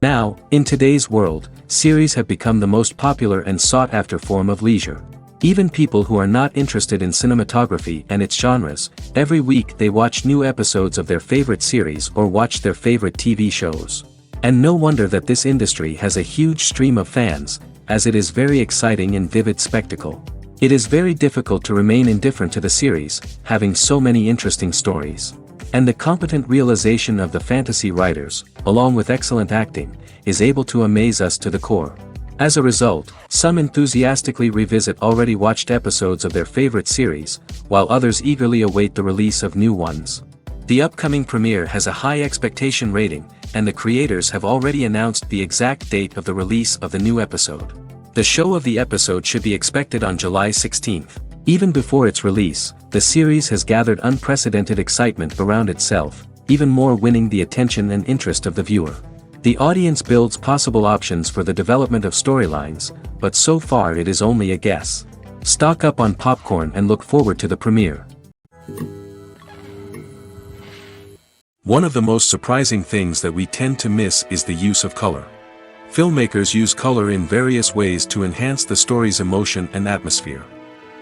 Now, in today's world, series have become the most popular and sought-after form of leisure. Even people who are not interested in cinematography and its genres, every week they watch new episodes of their favorite series or watch their favorite TV shows. And no wonder that this industry has a huge stream of fans, as it is very exciting and vivid spectacle. It is very difficult to remain indifferent to the series, having so many interesting stories. And the competent realization of the fantasy writers, along with excellent acting, is able to amaze us to the core. As a result, some enthusiastically revisit already watched episodes of their favorite series, while others eagerly await the release of new ones. The upcoming premiere has a high expectation rating, and the creators have already announced the exact date of the release of the new episode. The show of the episode should be expected on July 16th. Even before its release, the series has gathered unprecedented excitement around itself, even more winning the attention and interest of the viewer. The audience builds possible options for the development of storylines, but so far it is only a guess. Stock up on popcorn and look forward to the premiere. One of the most surprising things that we tend to miss is the use of color. Filmmakers use color in various ways to enhance the story's emotion and atmosphere.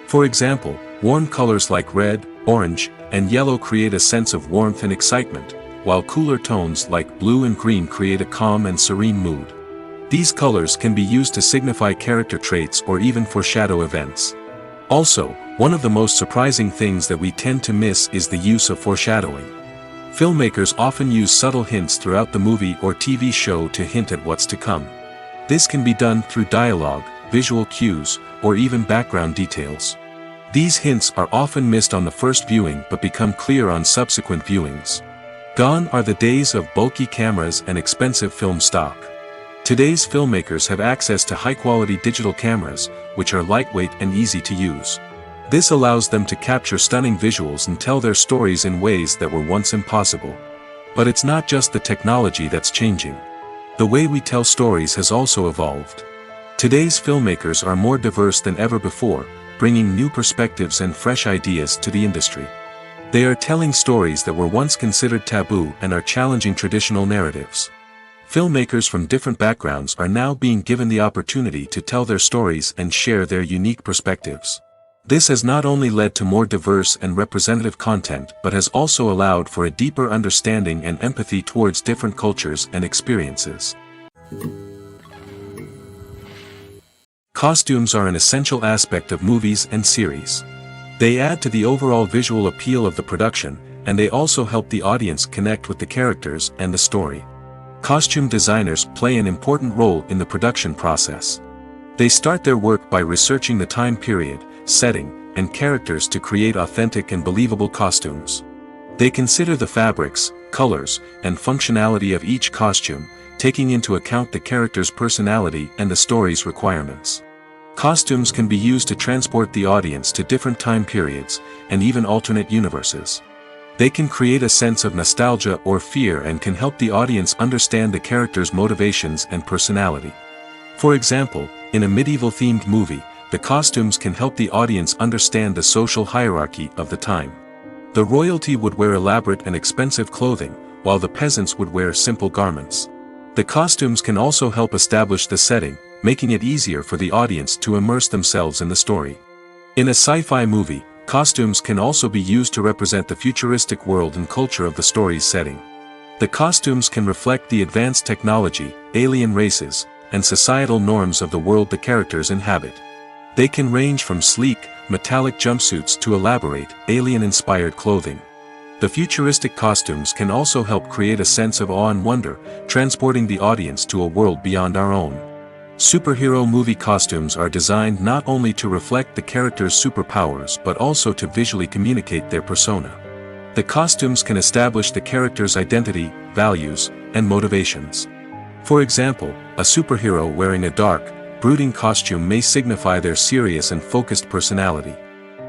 For example, warm colors like red, orange, and yellow create a sense of warmth and excitement, while cooler tones like blue and green create a calm and serene mood. These colors can be used to signify character traits or even foreshadow events. Also, one of the most surprising things that we tend to miss is the use of foreshadowing. Filmmakers often use subtle hints throughout the movie or TV show to hint at what's to come. This can be done through dialogue, visual cues, or even background details. These hints are often missed on the first viewing but become clear on subsequent viewings. Gone are the days of bulky cameras and expensive film stock. Today's filmmakers have access to high-quality digital cameras, which are lightweight and easy to use. This allows them to capture stunning visuals and tell their stories in ways that were once impossible. But it's not just the technology that's changing. The way we tell stories has also evolved. Today's filmmakers are more diverse than ever before, bringing new perspectives and fresh ideas to the industry. They are telling stories that were once considered taboo and are challenging traditional narratives. Filmmakers from different backgrounds are now being given the opportunity to tell their stories and share their unique perspectives. This has not only led to more diverse and representative content but has also allowed for a deeper understanding and empathy towards different cultures and experiences. Costumes are an essential aspect of movies and series. They add to the overall visual appeal of the production, and they also help the audience connect with the characters and the story. Costume designers play an important role in the production process. They start their work by researching the time period, setting, and characters to create authentic and believable costumes. They consider the fabrics, colors, and functionality of each costume, taking into account the character's personality and the story's requirements. Costumes can be used to transport the audience to different time periods, and even alternate universes. They can create a sense of nostalgia or fear and can help the audience understand the character's motivations and personality. For example, in a medieval-themed movie, the costumes can help the audience understand the social hierarchy of the time. The royalty would wear elaborate and expensive clothing, while the peasants would wear simple garments. The costumes can also help establish the setting, making it easier for the audience to immerse themselves in the story. In a sci-fi movie, costumes can also be used to represent the futuristic world and culture of the story's setting. The costumes can reflect the advanced technology, alien races, and societal norms of the world the characters inhabit. They can range from sleek, metallic jumpsuits to elaborate, alien-inspired clothing. The futuristic costumes can also help create a sense of awe and wonder, transporting the audience to a world beyond our own. Superhero movie costumes are designed not only to reflect the character's superpowers but also to visually communicate their persona. The costumes can establish the character's identity, values, and motivations. For example, a superhero wearing a dark, brooding costume may signify their serious and focused personality.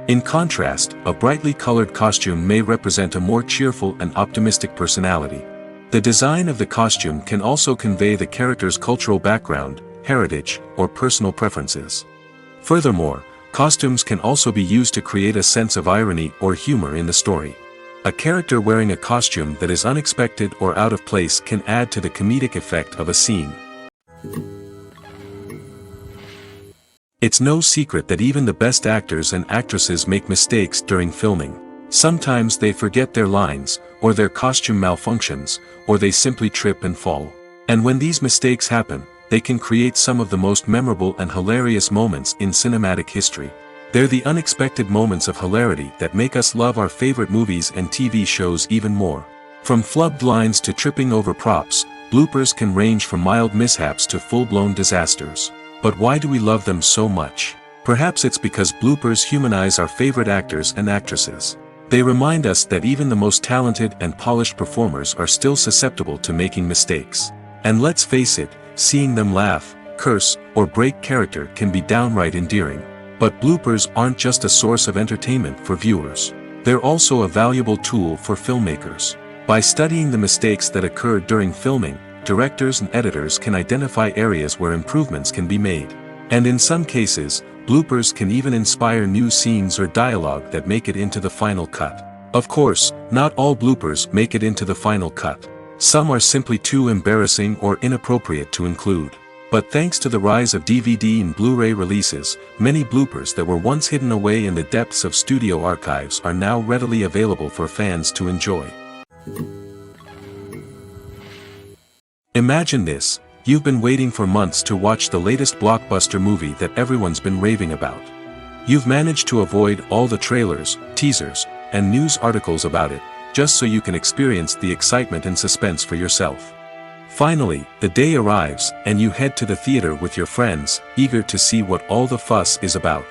In contrast, a brightly colored costume may represent a more cheerful and optimistic personality. The design of the costume can also convey the character's cultural background, heritage, or personal preferences. Furthermore, costumes can also be used to create a sense of irony or humor in the story. A character wearing a costume that is unexpected or out of place can add to the comedic effect of a scene. It's no secret that even the best actors and actresses make mistakes during filming. Sometimes they forget their lines, or their costume malfunctions, or they simply trip and fall. And when these mistakes happen, they can create some of the most memorable and hilarious moments in cinematic history. They're the unexpected moments of hilarity that make us love our favorite movies and TV shows even more. From flubbed lines to tripping over props, bloopers can range from mild mishaps to full-blown disasters. But why do we love them so much? Perhaps it's because bloopers humanize our favorite actors and actresses. They remind us that even the most talented and polished performers are still susceptible to making mistakes. And let's face it, seeing them laugh, curse, or break character can be downright endearing. But bloopers aren't just a source of entertainment for viewers. They're also a valuable tool for filmmakers. By studying the mistakes that occurred during filming, directors and editors can identify areas where improvements can be made. And in some cases, bloopers can even inspire new scenes or dialogue that make it into the final cut. Of course, not all bloopers make it into the final cut. Some are simply too embarrassing or inappropriate to include. But thanks to the rise of DVD and Blu-ray releases, many bloopers that were once hidden away in the depths of studio archives are now readily available for fans to enjoy. Imagine this: you've been waiting for months to watch the latest blockbuster movie that everyone's been raving about. You've managed to avoid all the trailers, teasers, and news articles about it, just so you can experience the excitement and suspense for yourself. Finally, the day arrives, and you head to the theater with your friends, eager to see what all the fuss is about.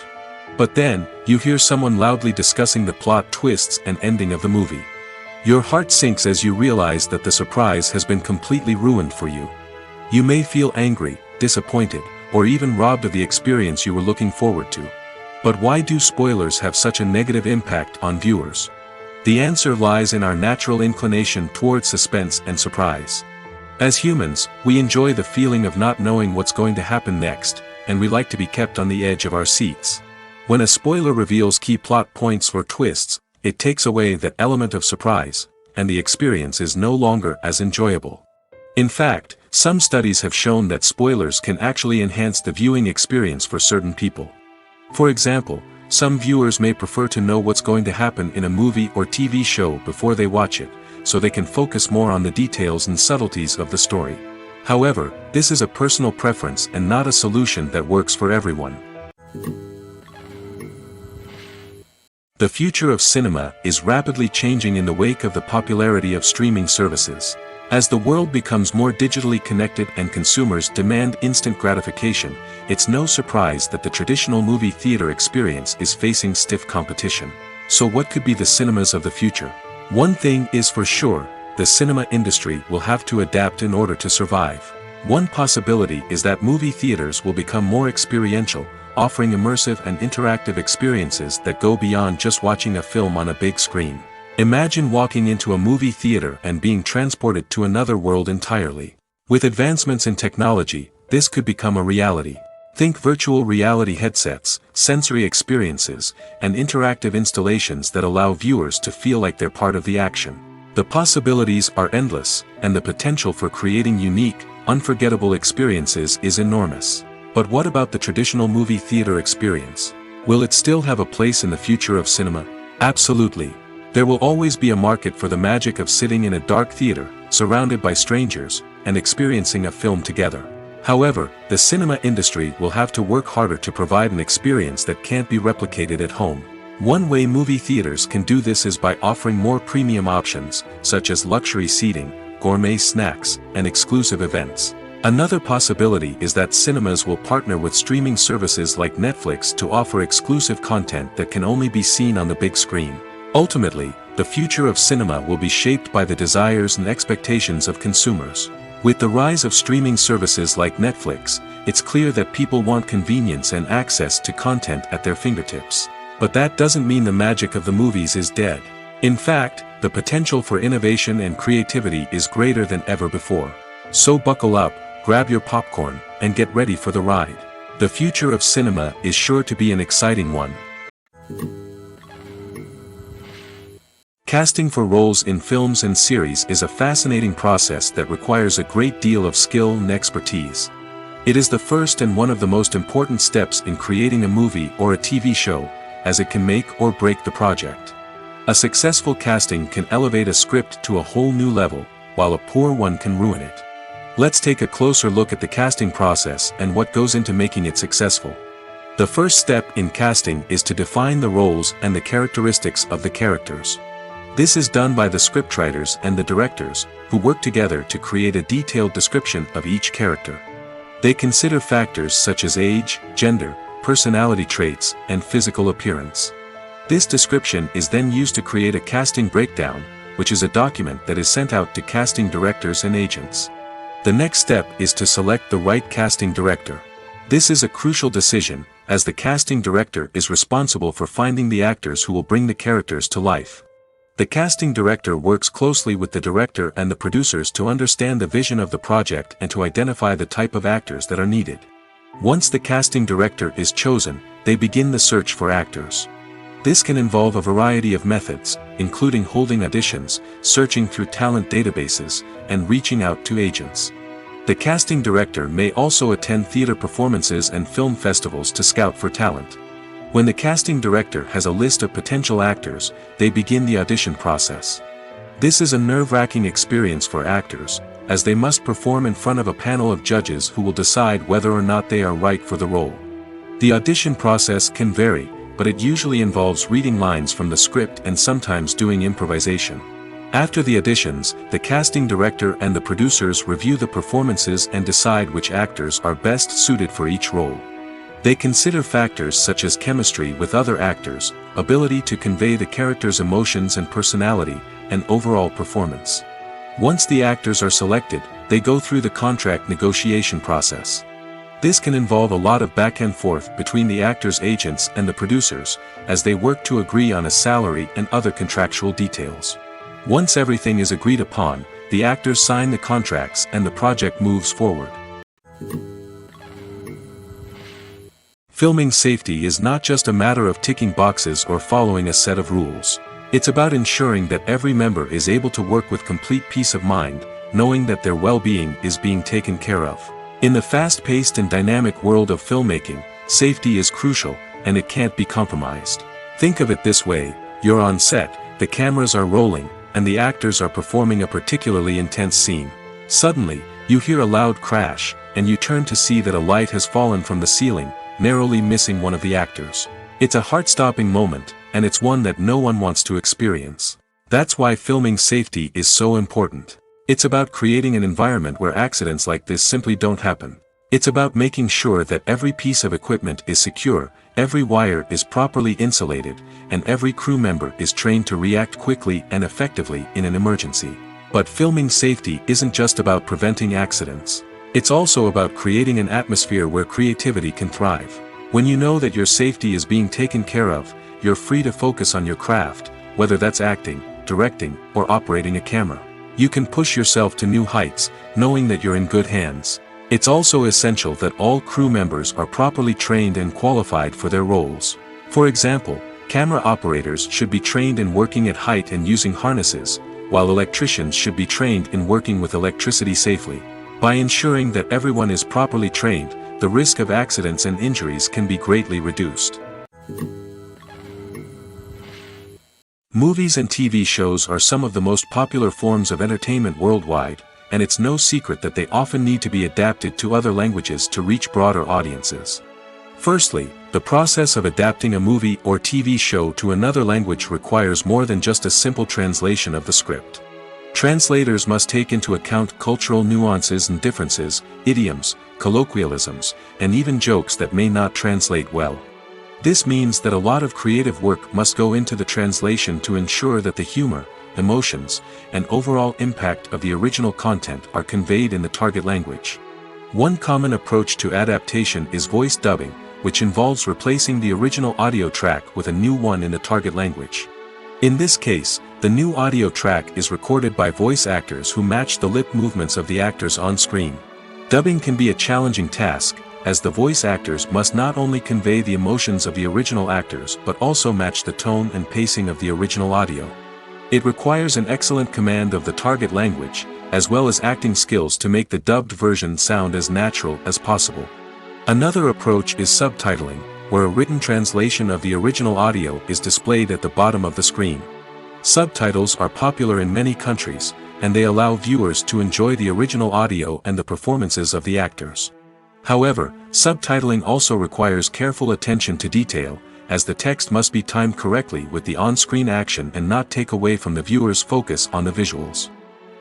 But then, you hear someone loudly discussing the plot twists and ending of the movie. Your heart sinks as you realize that the surprise has been completely ruined for you. You may feel angry, disappointed, or even robbed of the experience you were looking forward to. But why do spoilers have such a negative impact on viewers? The answer lies in our natural inclination towards suspense and surprise. As humans, we enjoy the feeling of not knowing what's going to happen next, and we like to be kept on the edge of our seats. When a spoiler reveals key plot points or twists, it takes away that element of surprise, and the experience is no longer as enjoyable. In fact, some studies have shown that spoilers can actually enhance the viewing experience for certain people. For example, some viewers may prefer to know what's going to happen in a movie or TV show before they watch it, so they can focus more on the details and subtleties of the story. However, this is a personal preference and not a solution that works for everyone. The future of cinema is rapidly changing in the wake of the popularity of streaming services. As the world becomes more digitally connected and consumers demand instant gratification, it's no surprise that the traditional movie theater experience is facing stiff competition. So what could be the cinemas of the future? One thing is for sure, the cinema industry will have to adapt in order to survive. One possibility is that movie theaters will become more experiential, offering immersive and interactive experiences that go beyond just watching a film on a big screen. Imagine walking into a movie theater and being transported to another world entirely. With advancements in technology, this could become a reality. Think virtual reality headsets, sensory experiences, and interactive installations that allow viewers to feel like they're part of the action. The possibilities are endless, and the potential for creating unique, unforgettable experiences is enormous. But what about the traditional movie theater experience? Will it still have a place in the future of cinema? Absolutely. There will always be a market for the magic of sitting in a dark theater, surrounded by strangers, and experiencing a film together. However, the cinema industry will have to work harder to provide an experience that can't be replicated at home. One way movie theaters can do this is by offering more premium options, such as luxury seating, gourmet snacks, and exclusive events. Another possibility is that cinemas will partner with streaming services like Netflix to offer exclusive content that can only be seen on the big screen. Ultimately, the future of cinema will be shaped by the desires and expectations of consumers. With the rise of streaming services like Netflix, it's clear that people want convenience and access to content at their fingertips. But that doesn't mean the magic of the movies is dead. In fact, the potential for innovation and creativity is greater than ever before. So buckle up, grab your popcorn, and get ready for the ride. The future of cinema is sure to be an exciting one. Casting for roles in films and series is a fascinating process that requires a great deal of skill and expertise. It is the first and one of the most important steps in creating a movie or a TV show, as it can make or break the project. A successful casting can elevate a script to a whole new level, while a poor one can ruin it. Let's take a closer look at the casting process and what goes into making it successful. The first step in casting is to define the roles and the characteristics of the characters. This is done by the scriptwriters and the directors, who work together to create a detailed description of each character. They consider factors such as age, gender, personality traits, and physical appearance. This description is then used to create a casting breakdown, which is a document that is sent out to casting directors and agents. The next step is to select the right casting director. This is a crucial decision, as the casting director is responsible for finding the actors who will bring the characters to life. The casting director works closely with the director and the producers to understand the vision of the project and to identify the type of actors that are needed. Once the casting director is chosen, they begin the search for actors. This can involve a variety of methods, including holding auditions, searching through talent databases, and reaching out to agents. The casting director may also attend theater performances and film festivals to scout for talent. When the casting director has a list of potential actors, they begin the audition process. This is a nerve-wracking experience for actors, as they must perform in front of a panel of judges who will decide whether or not they are right for the role. The audition process can vary, but it usually involves reading lines from the script and sometimes doing improvisation. After the auditions, the casting director and the producers review the performances and decide which actors are best suited for each role. They consider factors such as chemistry with other actors, ability to convey the character's emotions and personality, and overall performance. Once the actors are selected, they go through the contract negotiation process. This can involve a lot of back and forth between the actors' agents and the producers, as they work to agree on a salary and other contractual details. Once everything is agreed upon, the actors sign the contracts and the project moves forward. Filming safety is not just a matter of ticking boxes or following a set of rules. It's about ensuring that every member is able to work with complete peace of mind, knowing that their well-being is being taken care of. In the fast-paced and dynamic world of filmmaking, safety is crucial, and it can't be compromised. Think of it this way: you're on set, the cameras are rolling, and the actors are performing a particularly intense scene. Suddenly, you hear a loud crash, and you turn to see that a light has fallen from the ceiling, narrowly missing one of the actors. It's a heart-stopping moment, and it's one that no one wants to experience. That's why filming safety is so important. It's about creating an environment where accidents like this simply don't happen. It's about making sure that every piece of equipment is secure, every wire is properly insulated, and every crew member is trained to react quickly and effectively in an emergency. But filming safety isn't just about preventing accidents. It's also about creating an atmosphere where creativity can thrive. When you know that your safety is being taken care of, you're free to focus on your craft, whether that's acting, directing, or operating a camera. You can push yourself to new heights, knowing that you're in good hands. It's also essential that all crew members are properly trained and qualified for their roles. For example, camera operators should be trained in working at height and using harnesses, while electricians should be trained in working with electricity safely. By ensuring that everyone is properly trained, the risk of accidents and injuries can be greatly reduced. Movies and TV shows are some of the most popular forms of entertainment worldwide, and it's no secret that they often need to be adapted to other languages to reach broader audiences. Firstly, the process of adapting a movie or TV show to another language requires more than just a simple translation of the script. Translators must take into account cultural nuances and differences, idioms, colloquialisms, and even jokes that may not translate well. This means that a lot of creative work must go into the translation to ensure that the humor, emotions, and overall impact of the original content are conveyed in the target language. One common approach to adaptation is voice dubbing, which involves replacing the original audio track with a new one in the target language. In this case, the new audio track is recorded by voice actors who match the lip movements of the actors on screen. Dubbing can be a challenging task, as the voice actors must not only convey the emotions of the original actors but also match the tone and pacing of the original audio. It requires an excellent command of the target language, as well as acting skills to make the dubbed version sound as natural as possible. Another approach is subtitling, where a written translation of the original audio is displayed at the bottom of the screen. Subtitles are popular in many countries, and they allow viewers to enjoy the original audio and the performances of the actors. However, subtitling also requires careful attention to detail, as the text must be timed correctly with the on-screen action and not take away from the viewer's focus on the visuals.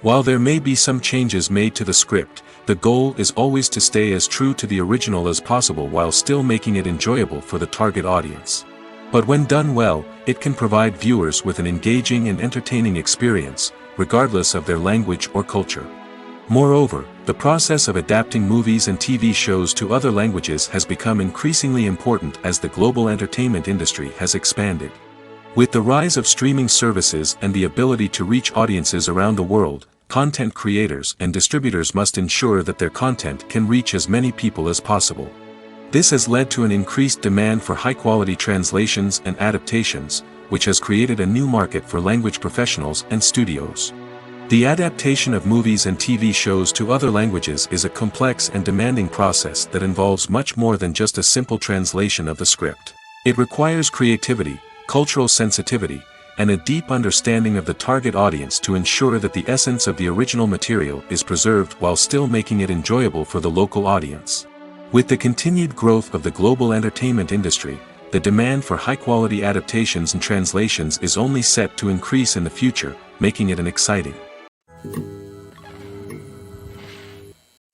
While there may be some changes made to the script, the goal is always to stay as true to the original as possible while still making it enjoyable for the target audience. But when done well, it can provide viewers with an engaging and entertaining experience, regardless of their language or culture. Moreover, the process of adapting movies and TV shows to other languages has become increasingly important as the global entertainment industry has expanded. With the rise of streaming services and the ability to reach audiences around the world, content creators and distributors must ensure that their content can reach as many people as possible. This has led to an increased demand for high-quality translations and adaptations, which has created a new market for language professionals and studios. The adaptation of movies and TV shows to other languages is a complex and demanding process that involves much more than just a simple translation of the script. It requires creativity, cultural sensitivity, and a deep understanding of the target audience to ensure that the essence of the original material is preserved while still making it enjoyable for the local audience. With the continued growth of the global entertainment industry, the demand for high-quality adaptations and translations is only set to increase in the future, making it an exciting.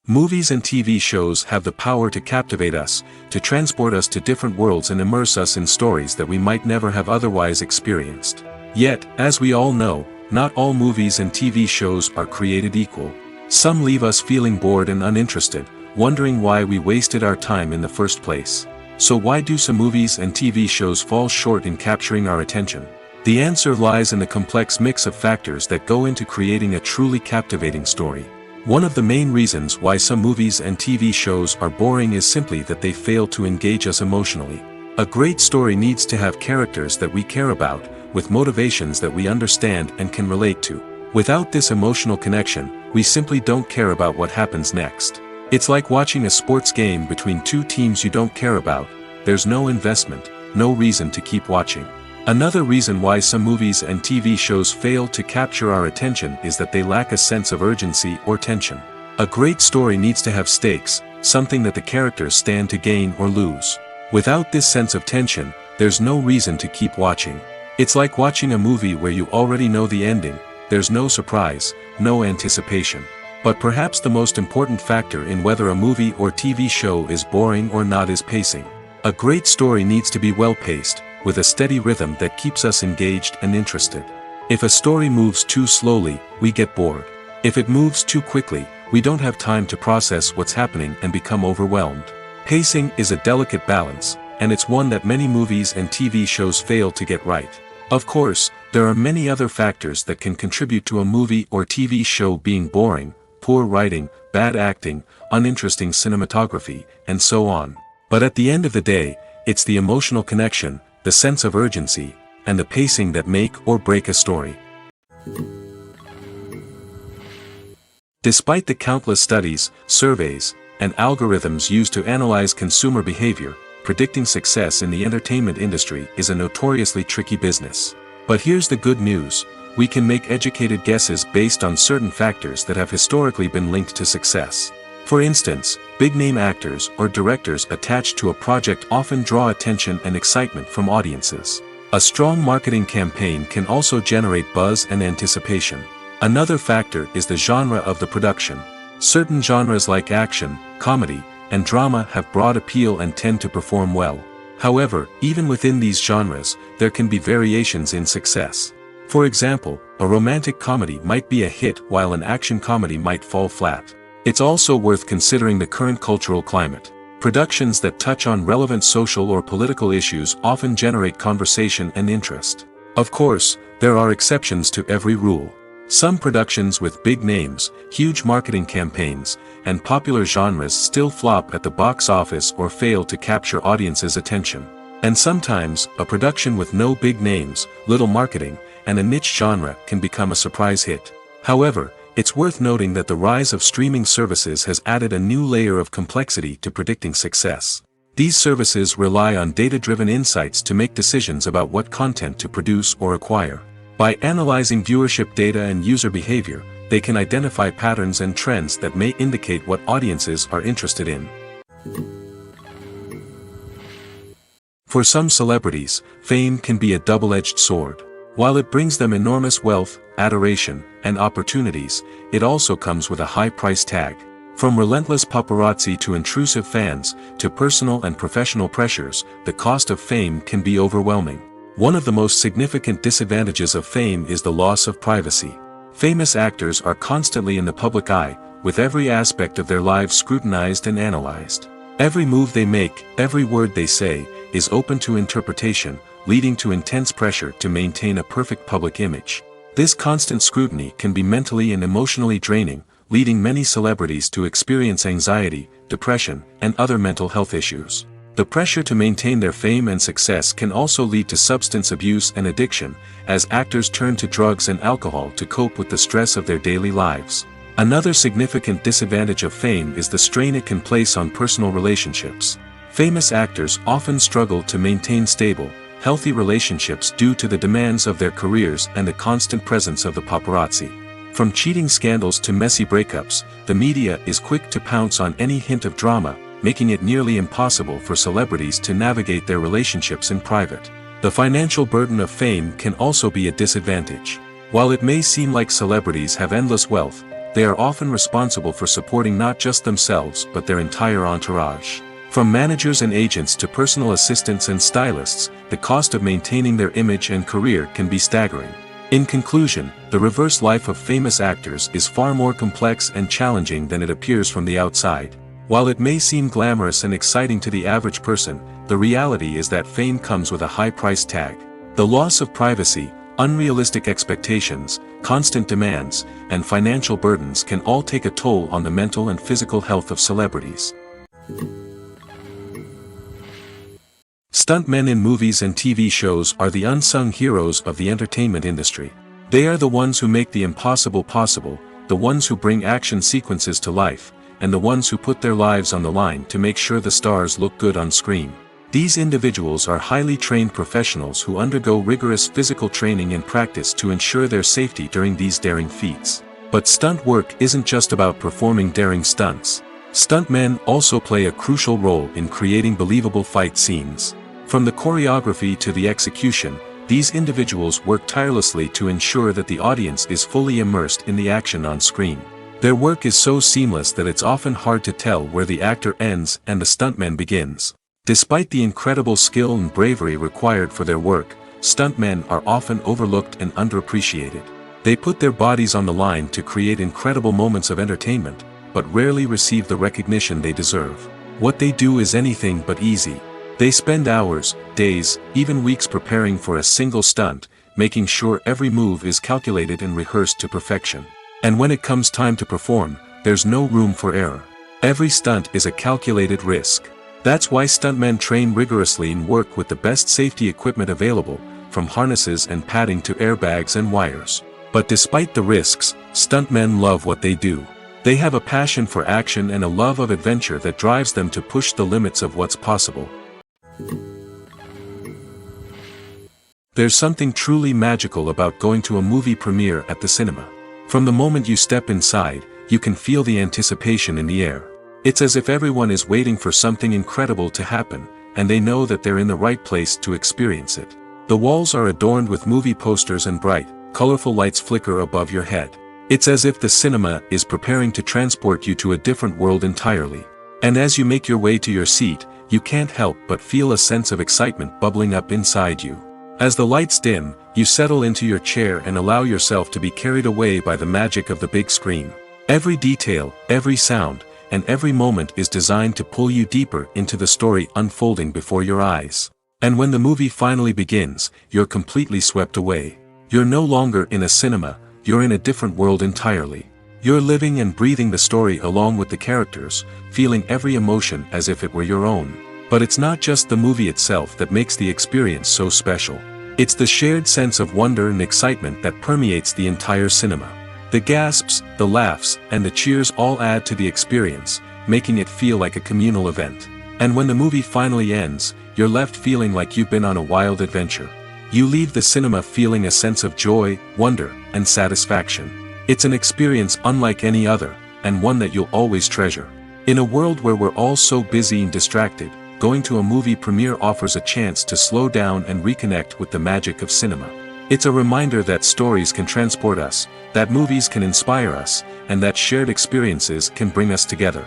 Movies and TV shows have the power to captivate us, to transport us to different worlds and immerse us in stories that we might never have otherwise experienced. Yet, as we all know, not all movies and TV shows are created equal. Some leave us feeling bored and uninterested, wondering why we wasted our time in the first place. So why do some movies and TV shows fall short in capturing our attention? The answer lies in the complex mix of factors that go into creating a truly captivating story. One of the main reasons why some movies and TV shows are boring is simply that they fail to engage us emotionally. A great story needs to have characters that we care about, with motivations that we understand and can relate to. Without this emotional connection, we simply don't care about what happens next. It's like watching a sports game between two teams you don't care about. There's no investment, no reason to keep watching. Another reason why some movies and TV shows fail to capture our attention is that they lack a sense of urgency or tension. A great story needs to have stakes, something that the characters stand to gain or lose. Without this sense of tension, there's no reason to keep watching. It's like watching a movie where you already know the ending, there's no surprise, no anticipation. But perhaps the most important factor in whether a movie or TV show is boring or not is pacing. A great story needs to be well-paced, with a steady rhythm that keeps us engaged and interested. If a story moves too slowly, we get bored. If it moves too quickly, we don't have time to process what's happening and become overwhelmed. Pacing is a delicate balance, and it's one that many movies and TV shows fail to get right. Of course, there are many other factors that can contribute to a movie or TV show being boring: poor writing, bad acting, uninteresting cinematography, and so on. But at the end of the day, it's the emotional connection, the sense of urgency, and the pacing that make or break a story. Despite the countless studies, surveys, and algorithms used to analyze consumer behavior, predicting success in the entertainment industry is a notoriously tricky business. But here's the good news: we can make educated guesses based on certain factors that have historically been linked to success. For instance, big-name actors or directors attached to a project often draw attention and excitement from audiences. A strong marketing campaign can also generate buzz and anticipation. Another factor is the genre of the production. Certain genres like action, comedy, and drama have broad appeal and tend to perform well. However, even within these genres, there can be variations in success. For example, a romantic comedy might be a hit while an action comedy might fall flat. It's also worth considering the current cultural climate. Productions that touch on relevant social or political issues often generate conversation and interest. Of course, there are exceptions to every rule. Some productions with big names, huge marketing campaigns, and popular genres still flop at the box office or fail to capture audiences' attention. And sometimes, a production with no big names, little marketing, and a niche genre can become a surprise hit. However, it's worth noting that the rise of streaming services has added a new layer of complexity to predicting success. These services rely on data-driven insights to make decisions about what content to produce or acquire. By analyzing viewership data and user behavior, they can identify patterns and trends that may indicate what audiences are interested in. For some celebrities, fame can be a double-edged sword. While it brings them enormous wealth, adoration, and opportunities, it also comes with a high price tag. From relentless paparazzi to intrusive fans, to personal and professional pressures, the cost of fame can be overwhelming. One of the most significant disadvantages of fame is the loss of privacy. Famous actors are constantly in the public eye, with every aspect of their lives scrutinized and analyzed. Every move they make, every word they say, is open to interpretation, leading to intense pressure to maintain a perfect public image. This constant scrutiny can be mentally and emotionally draining, leading many celebrities to experience anxiety, depression, and other mental health issues. The pressure to maintain their fame and success can also lead to substance abuse and addiction, as actors turn to drugs and alcohol to cope with the stress of their daily lives. Another significant disadvantage of fame is the strain it can place on personal relationships. Famous actors often struggle to maintain stable, healthy relationships due to the demands of their careers and the constant presence of the paparazzi. From cheating scandals to messy breakups, the media is quick to pounce on any hint of drama, making it nearly impossible for celebrities to navigate their relationships in private. The financial burden of fame can also be a disadvantage. While it may seem like celebrities have endless wealth, they are often responsible for supporting not just themselves but their entire entourage. From managers and agents to personal assistants and stylists, the cost of maintaining their image and career can be staggering. In conclusion, the reverse life of famous actors is far more complex and challenging than it appears from the outside. While it may seem glamorous and exciting to the average person, the reality is that fame comes with a high price tag. The loss of privacy, unrealistic expectations, constant demands, and financial burdens can all take a toll on the mental and physical health of celebrities. Stuntmen in movies and TV shows are the unsung heroes of the entertainment industry. They are the ones who make the impossible possible, the ones who bring action sequences to life, and the ones who put their lives on the line to make sure the stars look good on screen. These individuals are highly trained professionals who undergo rigorous physical training and practice to ensure their safety during these daring feats. But stunt work isn't just about performing daring stunts. Stuntmen also play a crucial role in creating believable fight scenes. From the choreography to the execution, these individuals work tirelessly to ensure that the audience is fully immersed in the action on screen. Their work is so seamless that it's often hard to tell where the actor ends and the stuntman begins. Despite the incredible skill and bravery required for their work, stuntmen are often overlooked and underappreciated. They put their bodies on the line to create incredible moments of entertainment, but rarely receive the recognition they deserve. What they do is anything but easy. They spend hours, days, even weeks preparing for a single stunt, making sure every move is calculated and rehearsed to perfection. And when it comes time to perform, there's no room for error. Every stunt is a calculated risk. That's why stuntmen train rigorously and work with the best safety equipment available, from harnesses and padding to airbags and wires. But despite the risks, stuntmen love what they do. They have a passion for action and a love of adventure that drives them to push the limits of what's possible. There's something truly magical about going to a movie premiere at the cinema. From the moment you step inside, you can feel the anticipation in the air. It's as if everyone is waiting for something incredible to happen, and they know that they're in the right place to experience it. The walls are adorned with movie posters and bright, colorful lights flicker above your head. It's as if the cinema is preparing to transport you to a different world entirely. And as you make your way to your seat, you can't help but feel a sense of excitement bubbling up inside you. As the lights dim, you settle into your chair and allow yourself to be carried away by the magic of the big screen. Every detail, every sound, and every moment is designed to pull you deeper into the story unfolding before your eyes. And when the movie finally begins, you're completely swept away. You're no longer in a cinema, you're in a different world entirely. You're living and breathing the story along with the characters, feeling every emotion as if it were your own. But it's not just the movie itself that makes the experience so special. It's the shared sense of wonder and excitement that permeates the entire cinema. The gasps, the laughs, and the cheers all add to the experience, making it feel like a communal event. And when the movie finally ends, you're left feeling like you've been on a wild adventure. You leave the cinema feeling a sense of joy, wonder, and satisfaction. It's an experience unlike any other, and one that you'll always treasure. In a world where we're all so busy and distracted, going to a movie premiere offers a chance to slow down and reconnect with the magic of cinema. It's a reminder that stories can transport us, that movies can inspire us, and that shared experiences can bring us together.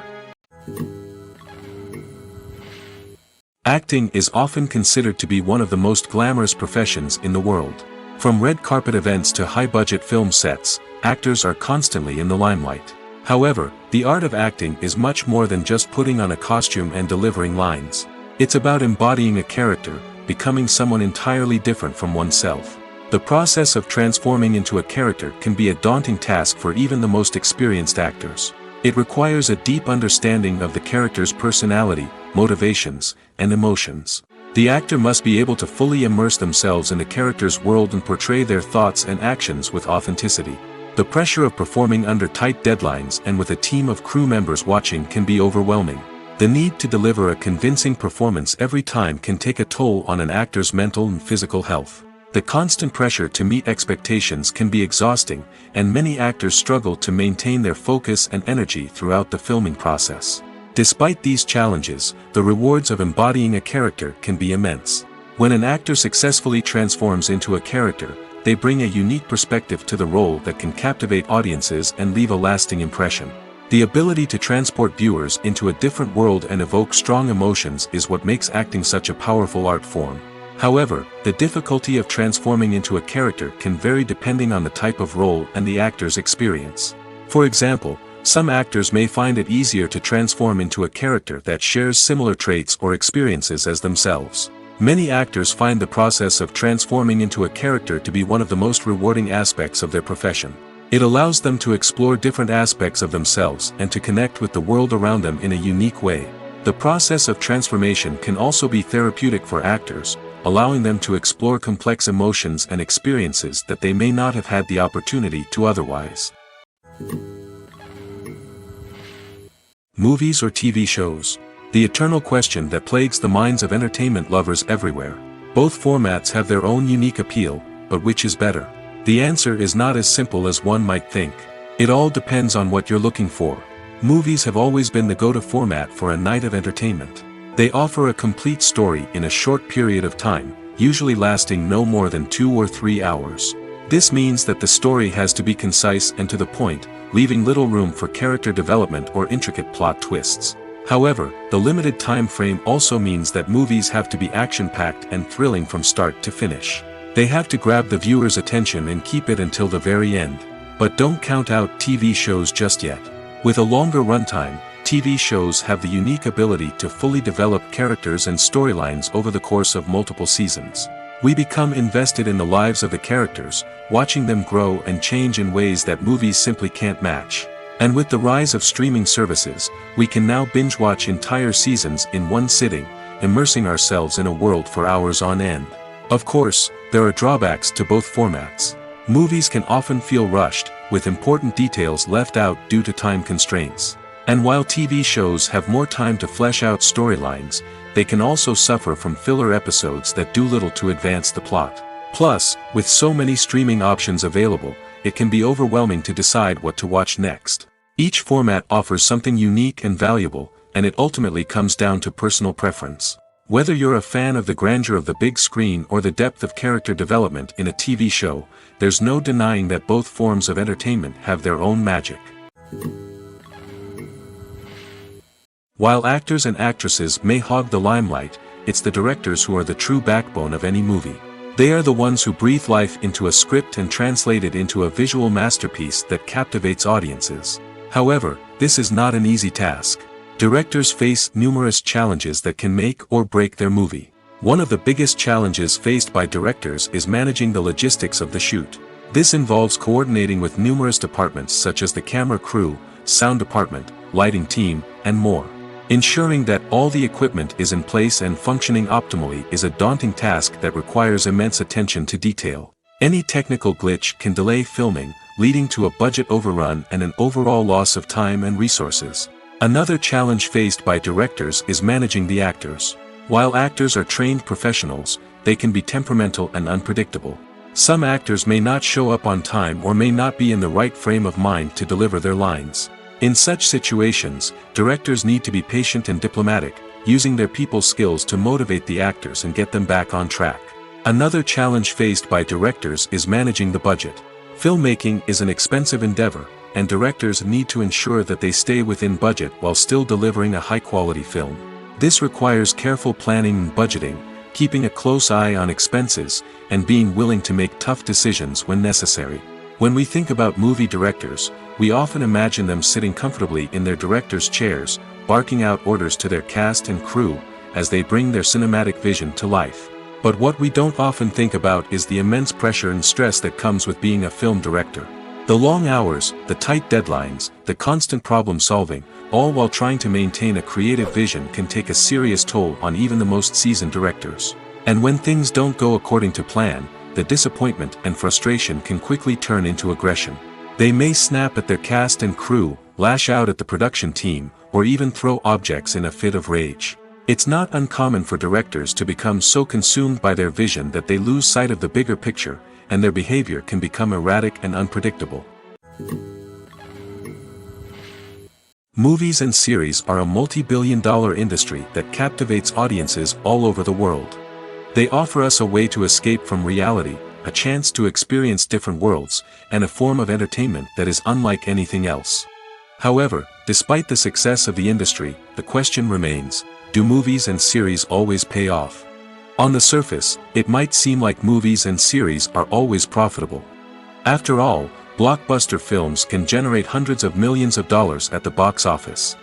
Acting is often considered to be one of the most glamorous professions in the world. From red carpet events to high-budget film sets, actors are constantly in the limelight. However, the art of acting is much more than just putting on a costume and delivering lines. It's about embodying a character, becoming someone entirely different from oneself. The process of transforming into a character can be a daunting task for even the most experienced actors. It requires a deep understanding of the character's personality, motivations, and emotions. The actor must be able to fully immerse themselves in the character's world and portray their thoughts and actions with authenticity. The pressure of performing under tight deadlines and with a team of crew members watching can be overwhelming. The need to deliver a convincing performance every time can take a toll on an actor's mental and physical health. The constant pressure to meet expectations can be exhausting, and many actors struggle to maintain their focus and energy throughout the filming process. Despite these challenges, the rewards of embodying a character can be immense. When an actor successfully transforms into a character, they bring a unique perspective to the role that can captivate audiences and leave a lasting impression. The ability to transport viewers into a different world and evoke strong emotions is what makes acting such a powerful art form. However, the difficulty of transforming into a character can vary depending on the type of role and the actor's experience. For example, some actors may find it easier to transform into a character that shares similar traits or experiences as themselves. Many actors find the process of transforming into a character to be one of the most rewarding aspects of their profession. It allows them to explore different aspects of themselves and to connect with the world around them in a unique way. The process of transformation can also be therapeutic for actors, allowing them to explore complex emotions and experiences that they may not have had the opportunity to otherwise. Movies or TV shows? The eternal question that plagues the minds of entertainment lovers everywhere. Both formats have their own unique appeal, but which is better? The answer is not as simple as one might think. It all depends on what you're looking for. Movies have always been the go-to format for a night of entertainment. They offer a complete story in a short period of time, usually lasting no more than 2 or 3 hours. This means that the story has to be concise and to the point, leaving little room for character development or intricate plot twists. However, the limited time frame also means that movies have to be action-packed and thrilling from start to finish. They have to grab the viewer's attention and keep it until the very end. But don't count out TV shows just yet. With a longer runtime, TV shows have the unique ability to fully develop characters and storylines over the course of multiple seasons. We become invested in the lives of the characters, watching them grow and change in ways that movies simply can't match. And with the rise of streaming services, we can now binge-watch entire seasons in one sitting, immersing ourselves in a world for hours on end. Of course, there are drawbacks to both formats. Movies can often feel rushed, with important details left out due to time constraints. And while TV shows have more time to flesh out storylines, they can also suffer from filler episodes that do little to advance the plot. Plus, with so many streaming options available, it can be overwhelming to decide what to watch next. Each format offers something unique and valuable, and it ultimately comes down to personal preference. Whether you're a fan of the grandeur of the big screen or the depth of character development in a TV show, there's no denying that both forms of entertainment have their own magic. While actors and actresses may hog the limelight, it's the directors who are the true backbone of any movie. They are the ones who breathe life into a script and translate it into a visual masterpiece that captivates audiences. However, this is not an easy task. Directors face numerous challenges that can make or break their movie. One of the biggest challenges faced by directors is managing the logistics of the shoot. This involves coordinating with numerous departments such as the camera crew, sound department, lighting team, and more. Ensuring that all the equipment is in place and functioning optimally is a daunting task that requires immense attention to detail. Any technical glitch can delay filming, leading to a budget overrun and an overall loss of time and resources. Another challenge faced by directors is managing the actors. While actors are trained professionals, they can be temperamental and unpredictable. Some actors may not show up on time or may not be in the right frame of mind to deliver their lines. In such situations, directors need to be patient and diplomatic, using their people skills to motivate the actors and get them back on track. Another challenge faced by directors is managing the budget. Filmmaking is an expensive endeavor, and directors need to ensure that they stay within budget while still delivering a high-quality film. This requires careful planning and budgeting, keeping a close eye on expenses, and being willing to make tough decisions when necessary. When we think about movie directors, we often imagine them sitting comfortably in their director's chairs, barking out orders to their cast and crew, as they bring their cinematic vision to life. But what we don't often think about is the immense pressure and stress that comes with being a film director. The long hours, the tight deadlines, the constant problem solving, all while trying to maintain a creative vision can take a serious toll on even the most seasoned directors. And when things don't go according to plan, the disappointment and frustration can quickly turn into aggression. They may snap at their cast and crew, lash out at the production team, or even throw objects in a fit of rage. It's not uncommon for directors to become so consumed by their vision that they lose sight of the bigger picture, and their behavior can become erratic and unpredictable. Movies and series are a multi-billion-dollar industry that captivates audiences all over the world. They offer us a way to escape from reality, a chance to experience different worlds, and a form of entertainment that is unlike anything else. However, despite the success of the industry, the question remains, do movies and series always pay off? On the surface, it might seem like movies and series are always profitable. After all, blockbuster films can generate hundreds of millions of dollars at the box office.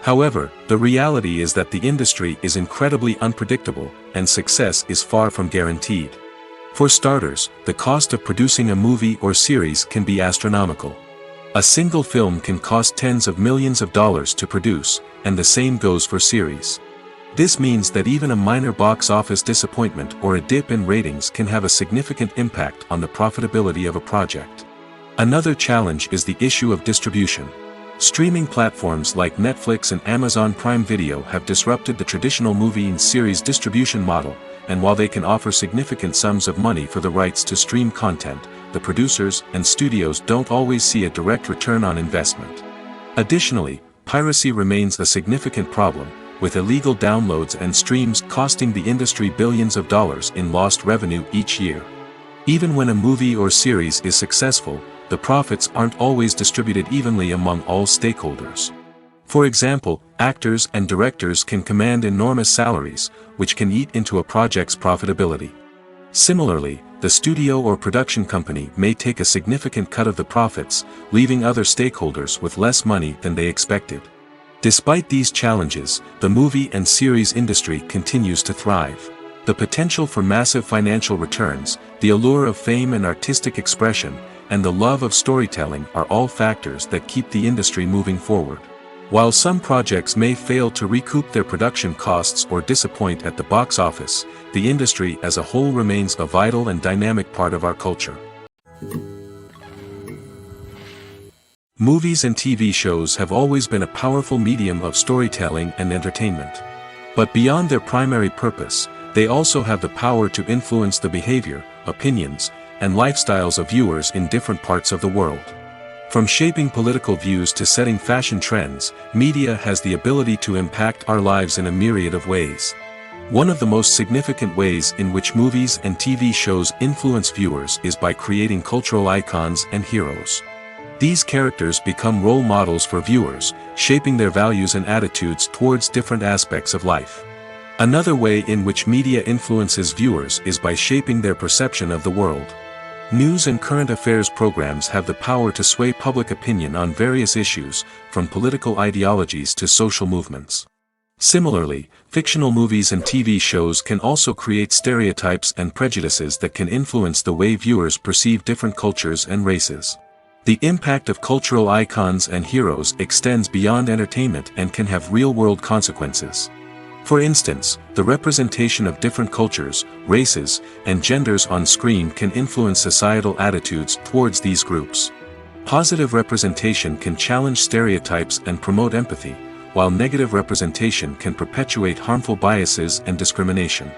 However, the reality is that the industry is incredibly unpredictable, and success is far from guaranteed. For starters, the cost of producing a movie or series can be astronomical. A single film can cost tens of millions of dollars to produce, and the same goes for series. This means that even a minor box office disappointment or a dip in ratings can have a significant impact on the profitability of a project. Another challenge is the issue of distribution. Streaming platforms like Netflix and Amazon Prime Video have disrupted the traditional movie and series distribution model, and while they can offer significant sums of money for the rights to stream content, the producers and studios don't always see a direct return on investment. Additionally, piracy remains a significant problem, with illegal downloads and streams costing the industry billions of dollars in lost revenue each year. Even when a movie or series is successful, the profits aren't always distributed evenly among all stakeholders. For example, actors and directors can command enormous salaries, which can eat into a project's profitability. Similarly, the studio or production company may take a significant cut of the profits, leaving other stakeholders with less money than they expected. Despite these challenges, the movie and series industry continues to thrive. The potential for massive financial returns, the allure of fame and artistic expression, and the love of storytelling are all factors that keep the industry moving forward. While some projects may fail to recoup their production costs or disappoint at the box office, the industry as a whole remains a vital and dynamic part of our culture. Movies and TV shows have always been a powerful medium of storytelling and entertainment. But beyond their primary purpose, they also have the power to influence the behavior, opinions, and lifestyles of viewers in different parts of the world. From shaping political views to setting fashion trends, media has the ability to impact our lives in a myriad of ways. One of the most significant ways in which movies and TV shows influence viewers is by creating cultural icons and heroes. These characters become role models for viewers, shaping their values and attitudes towards different aspects of life. Another way in which media influences viewers is by shaping their perception of the world. News and current affairs programs have the power to sway public opinion on various issues, from political ideologies to social movements. Similarly, fictional movies and TV shows can also create stereotypes and prejudices that can influence the way viewers perceive different cultures and races. The impact of cultural icons and heroes extends beyond entertainment and can have real-world consequences. For instance, the representation of different cultures, races, and genders on screen can influence societal attitudes towards these groups. Positive representation can challenge stereotypes and promote empathy, while negative representation can perpetuate harmful biases and discrimination.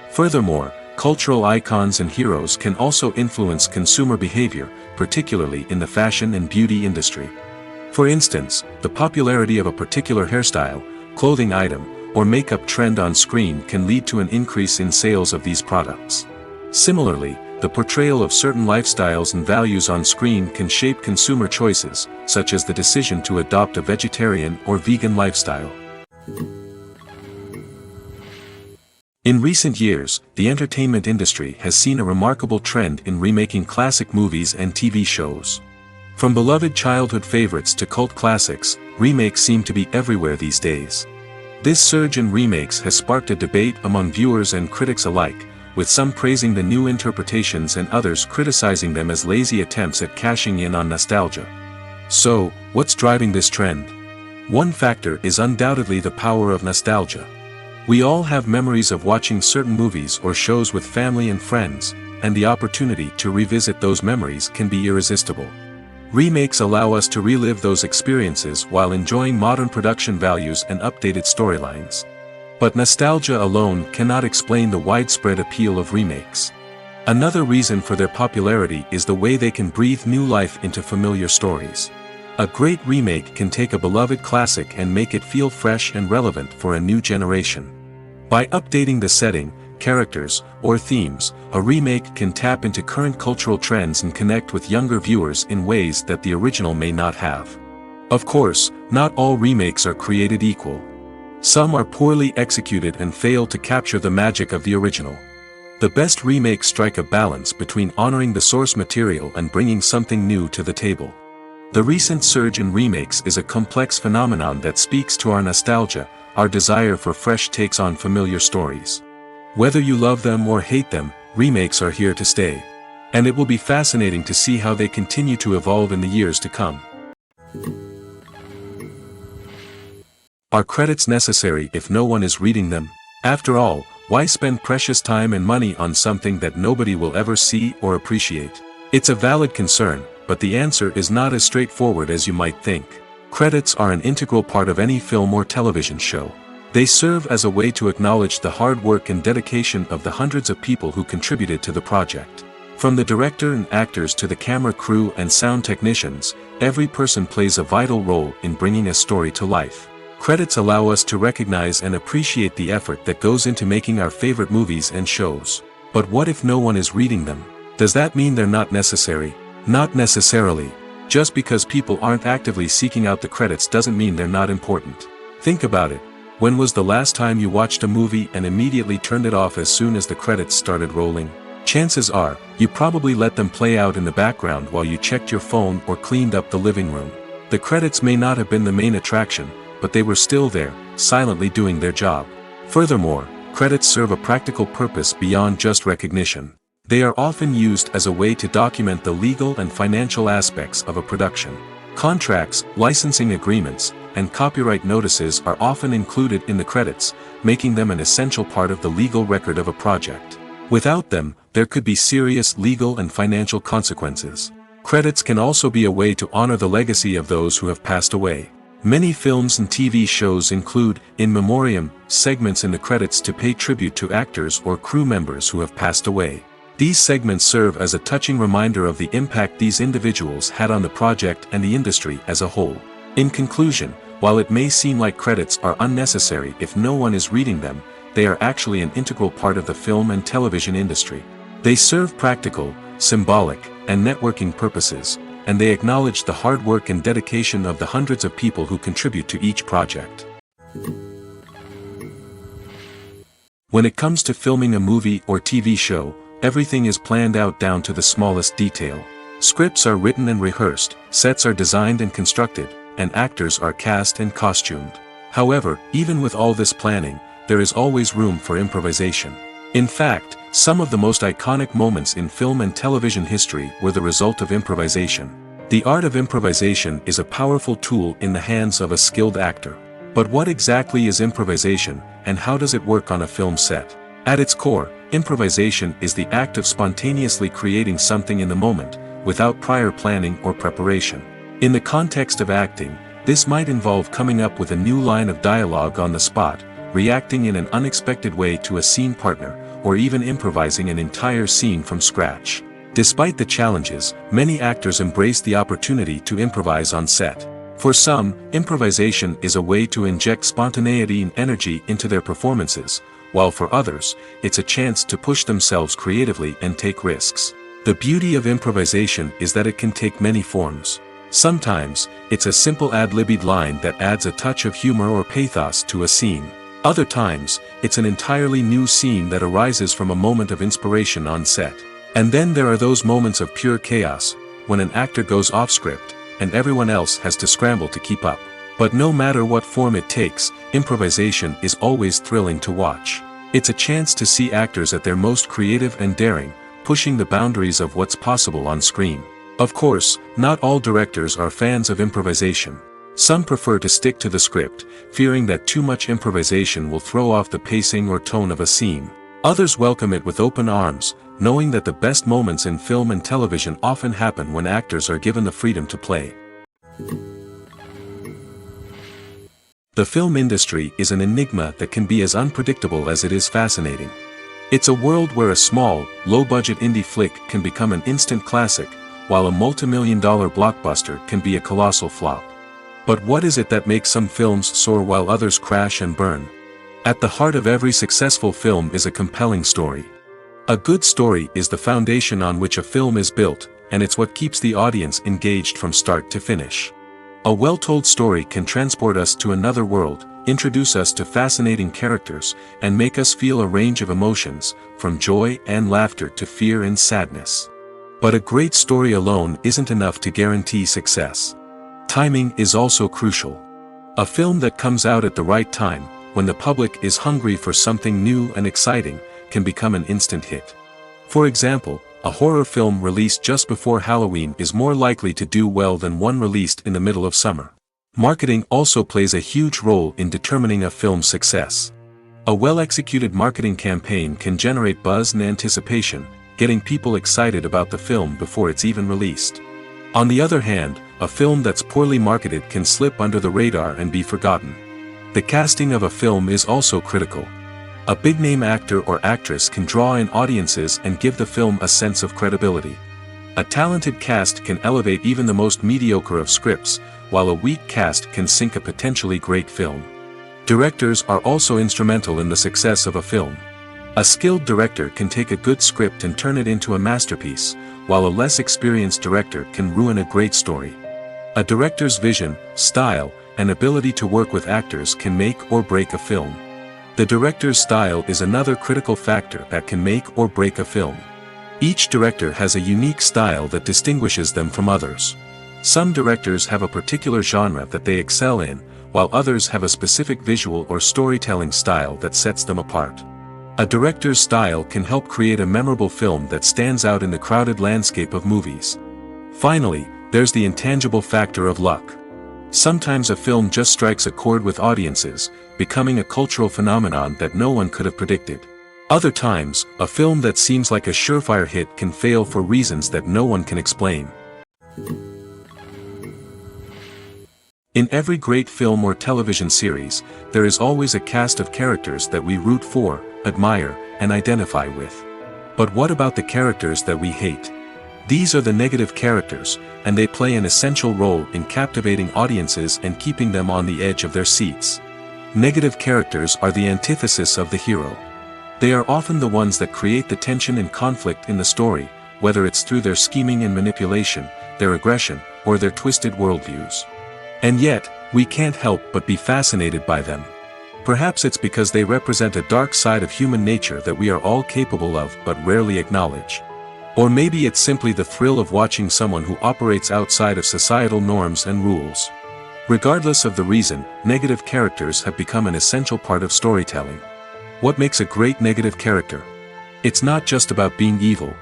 Furthermore, cultural icons and heroes can also influence consumer behavior, particularly in the fashion and beauty industry. For instance, the popularity of a particular hairstyle, clothing item, or makeup trend on screen can lead to an increase in sales of these products. Similarly, the portrayal of certain lifestyles and values on screen can shape consumer choices, such as the decision to adopt a vegetarian or vegan lifestyle. In recent years, the entertainment industry has seen a remarkable trend in remaking classic movies and TV shows. From beloved childhood favorites to cult classics, remakes seem to be everywhere these days. This surge in remakes has sparked a debate among viewers and critics alike, with some praising the new interpretations and others criticizing them as lazy attempts at cashing in on nostalgia. So, what's driving this trend? One factor is undoubtedly the power of nostalgia. We all have memories of watching certain movies or shows with family and friends, and the opportunity to revisit those memories can be irresistible. Remakes allow us to relive those experiences while enjoying modern production values and updated storylines. But nostalgia alone cannot explain the widespread appeal of remakes. Another reason for their popularity is the way they can breathe new life into familiar stories. A great remake can take a beloved classic and make it feel fresh and relevant for a new generation. By updating the setting, characters, or themes, a remake can tap into current cultural trends and connect with younger viewers in ways that the original may not have. Of course, not all remakes are created equal. Some are poorly executed and fail to capture the magic of the original. The best remakes strike a balance between honoring the source material and bringing something new to the table. The recent surge in remakes is a complex phenomenon that speaks to our nostalgia, our desire for fresh takes on familiar stories. Whether you love them or hate them, remakes are here to stay. And it will be fascinating to see how they continue to evolve in the years to come. Are credits necessary if no one is reading them? After all, why spend precious time and money on something that nobody will ever see or appreciate? It's a valid concern, but the answer is not as straightforward as you might think. Credits are an integral part of any film or television show. They serve as a way to acknowledge the hard work and dedication of the hundreds of people who contributed to the project. From the director and actors to the camera crew and sound technicians, every person plays a vital role in bringing a story to life. Credits allow us to recognize and appreciate the effort that goes into making our favorite movies and shows. But what if no one is reading them? Does that mean they're not necessary? Not necessarily. Just because people aren't actively seeking out the credits doesn't mean they're not important. Think about it. When was the last time you watched a movie and immediately turned it off as soon as the credits started rolling? Chances are, you probably let them play out in the background while you checked your phone or cleaned up the living room. The credits may not have been the main attraction, but they were still there, silently doing their job. Furthermore, credits serve a practical purpose beyond just recognition. They are often used as a way to document the legal and financial aspects of a production. Contracts, licensing agreements, and copyright notices are often included in the credits, making them an essential part of the legal record of a project. Without them, there could be serious legal and financial consequences. Credits can also be a way to honor the legacy of those who have passed away. Many films and TV shows include, in memoriam, segments in the credits to pay tribute to actors or crew members who have passed away. These segments serve as a touching reminder of the impact these individuals had on the project and the industry as a whole. In conclusion, while it may seem like credits are unnecessary if no one is reading them, they are actually an integral part of the film and television industry. They serve practical, symbolic, and networking purposes, and they acknowledge the hard work and dedication of the hundreds of people who contribute to each project. When it comes to filming a movie or TV show, everything is planned out down to the smallest detail. Scripts are written and rehearsed, sets are designed and constructed, and actors are cast and costumed. However, even with all this planning, there is always room for improvisation. In fact, some of the most iconic moments in film and television history were the result of improvisation. The art of improvisation is a powerful tool in the hands of a skilled actor. But what exactly is improvisation, and how does it work on a film set? At its core, improvisation is the act of spontaneously creating something in the moment, without prior planning or preparation. In the context of acting, this might involve coming up with a new line of dialogue on the spot, reacting in an unexpected way to a scene partner, or even improvising an entire scene from scratch. Despite the challenges, many actors embrace the opportunity to improvise on set. For some, improvisation is a way to inject spontaneity and energy into their performances, while for others, it's a chance to push themselves creatively and take risks. The beauty of improvisation is that it can take many forms. Sometimes, it's a simple ad-libbed line that adds a touch of humor or pathos to a scene. Other times, it's an entirely new scene that arises from a moment of inspiration on set. And then there are those moments of pure chaos, when an actor goes off script, and everyone else has to scramble to keep up. But no matter what form it takes, improvisation is always thrilling to watch. It's a chance to see actors at their most creative and daring, pushing the boundaries of what's possible on screen. Of course, not all directors are fans of improvisation. Some prefer to stick to the script, fearing that too much improvisation will throw off the pacing or tone of a scene. Others welcome it with open arms, knowing that the best moments in film and television often happen when actors are given the freedom to play. The film industry is an enigma that can be as unpredictable as it is fascinating. It's a world where a small, low-budget indie flick can become an instant classic, while a multi-million-dollar blockbuster can be a colossal flop. But what is it that makes some films soar while others crash and burn? At the heart of every successful film is a compelling story. A good story is the foundation on which a film is built, and it's what keeps the audience engaged from start to finish. A well-told story can transport us to another world, introduce us to fascinating characters, and make us feel a range of emotions, from joy and laughter to fear and sadness. But a great story alone isn't enough to guarantee success. Timing is also crucial. A film that comes out at the right time, when the public is hungry for something new and exciting, can become an instant hit. For example, a horror film released just before Halloween is more likely to do well than one released in the middle of summer. Marketing also plays a huge role in determining a film's success. A well-executed marketing campaign can generate buzz and anticipation, getting people excited about the film before it's even released. On the other hand, a film that's poorly marketed can slip under the radar and be forgotten. The casting of a film is also critical. A big-name actor or actress can draw in audiences and give the film a sense of credibility. A talented cast can elevate even the most mediocre of scripts, while a weak cast can sink a potentially great film. Directors are also instrumental in the success of a film. A skilled director can take a good script and turn it into a masterpiece, while a less experienced director can ruin a great story. A director's vision, style, and ability to work with actors can make or break a film. The director's style is another critical factor that can make or break a film. Each director has a unique style that distinguishes them from others. Some directors have a particular genre that they excel in, while others have a specific visual or storytelling style that sets them apart. A director's style can help create a memorable film that stands out in the crowded landscape of movies. Finally, there's the intangible factor of luck. Sometimes a film just strikes a chord with audiences, becoming a cultural phenomenon that no one could have predicted. Other times, a film that seems like a surefire hit can fail for reasons that no one can explain. In every great film or television series, there is always a cast of characters that we root for, admire, and identify with. But what about the characters that we hate? These are the negative characters, and they play an essential role in captivating audiences and keeping them on the edge of their seats. Negative characters are the antithesis of the hero. They are often the ones that create the tension and conflict in the story, whether it's through their scheming and manipulation, their aggression, or their twisted worldviews. And yet, we can't help but be fascinated by them. Perhaps it's because they represent a dark side of human nature that we are all capable of but rarely acknowledge. Or maybe it's simply the thrill of watching someone who operates outside of societal norms and rules. Regardless of the reason, negative characters have become an essential part of storytelling. What makes a great negative character? It's not just about being evil.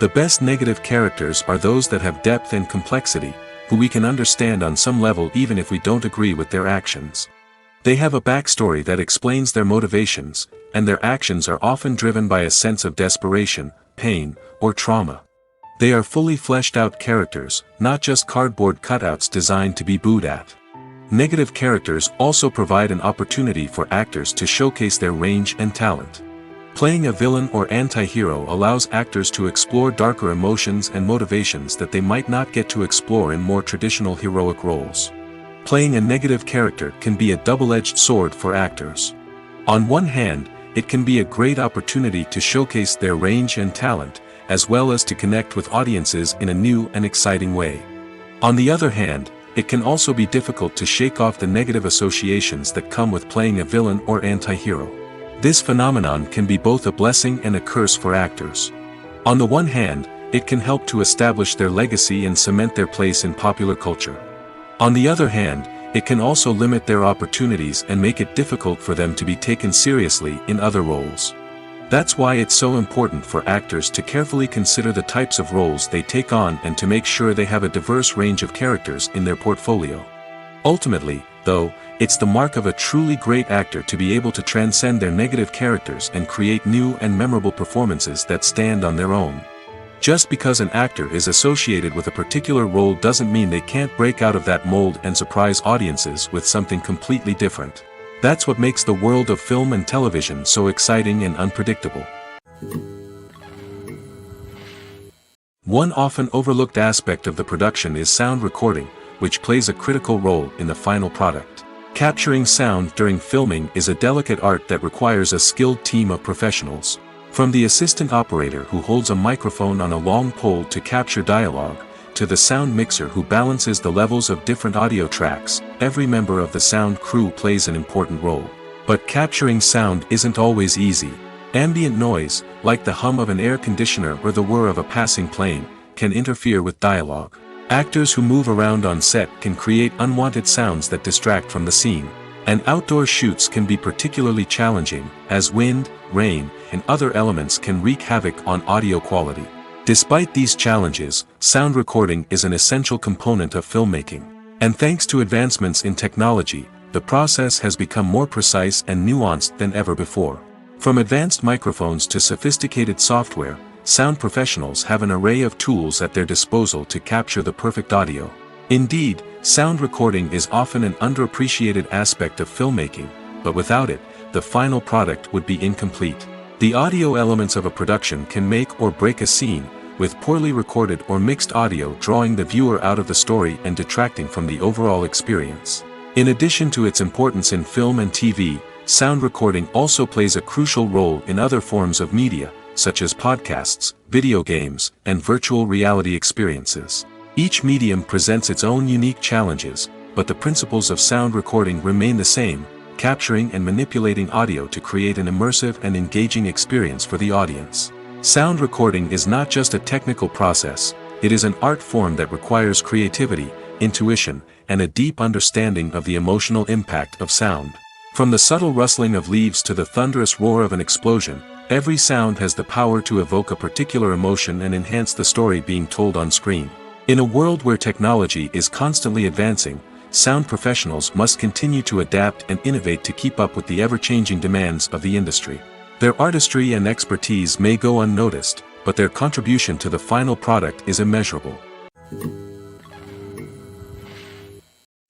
The best negative characters are those that have depth and complexity, who we can understand on some level even if we don't agree with their actions. They have a backstory that explains their motivations, and their actions are often driven by a sense of desperation, pain, or trauma. They are fully fleshed out characters, not just cardboard cutouts designed to be booed at. Negative characters also provide an opportunity for actors to showcase their range and talent. Playing a villain or anti-hero allows actors to explore darker emotions and motivations that they might not get to explore in more traditional heroic roles. Playing a negative character can be a double-edged sword for actors. On one hand, it can be a great opportunity to showcase their range and talent, as well as to connect with audiences in a new and exciting way. On the other hand, it can also be difficult to shake off the negative associations that come with playing a villain or anti-hero. This phenomenon can be both a blessing and a curse for actors. On the one hand, it can help to establish their legacy and cement their place in popular culture. On the other hand, it can also limit their opportunities and make it difficult for them to be taken seriously in other roles. That's why it's so important for actors to carefully consider the types of roles they take on and to make sure they have a diverse range of characters in their portfolio. Ultimately, though, it's the mark of a truly great actor to be able to transcend their negative characters and create new and memorable performances that stand on their own. Just because an actor is associated with a particular role doesn't mean they can't break out of that mold and surprise audiences with something completely different. That's what makes the world of film and television so exciting and unpredictable. One often overlooked aspect of the production is sound recording, which plays a critical role in the final product. Capturing sound during filming is a delicate art that requires a skilled team of professionals. From the assistant operator who holds a microphone on a long pole to capture dialogue, to the sound mixer who balances the levels of different audio tracks, every member of the sound crew plays an important role. But capturing sound isn't always easy. Ambient noise, like the hum of an air conditioner or the whir of a passing plane, can interfere with dialogue. Actors who move around on set can create unwanted sounds that distract from the scene. And outdoor shoots can be particularly challenging, as wind, rain, and other elements can wreak havoc on audio quality. Despite these challenges, sound recording is an essential component of filmmaking. And thanks to advancements in technology, the process has become more precise and nuanced than ever before. From advanced microphones to sophisticated software, sound professionals have an array of tools at their disposal to capture the perfect audio. Indeed, sound recording is often an underappreciated aspect of filmmaking, but without it, the final product would be incomplete. The audio elements of a production can make or break a scene, with poorly recorded or mixed audio drawing the viewer out of the story and detracting from the overall experience. In addition to its importance in film and TV, sound recording also plays a crucial role in other forms of media, such as podcasts, video games, and virtual reality experiences. Each medium presents its own unique challenges, but the principles of sound recording remain the same, capturing and manipulating audio to create an immersive and engaging experience for the audience. Sound recording is not just a technical process, it is an art form that requires creativity, intuition, and a deep understanding of the emotional impact of sound. From the subtle rustling of leaves to the thunderous roar of an explosion, every sound has the power to evoke a particular emotion and enhance the story being told on screen. In a world where technology is constantly advancing, sound professionals must continue to adapt and innovate to keep up with the ever-changing demands of the industry. Their artistry and expertise may go unnoticed, but their contribution to the final product is immeasurable.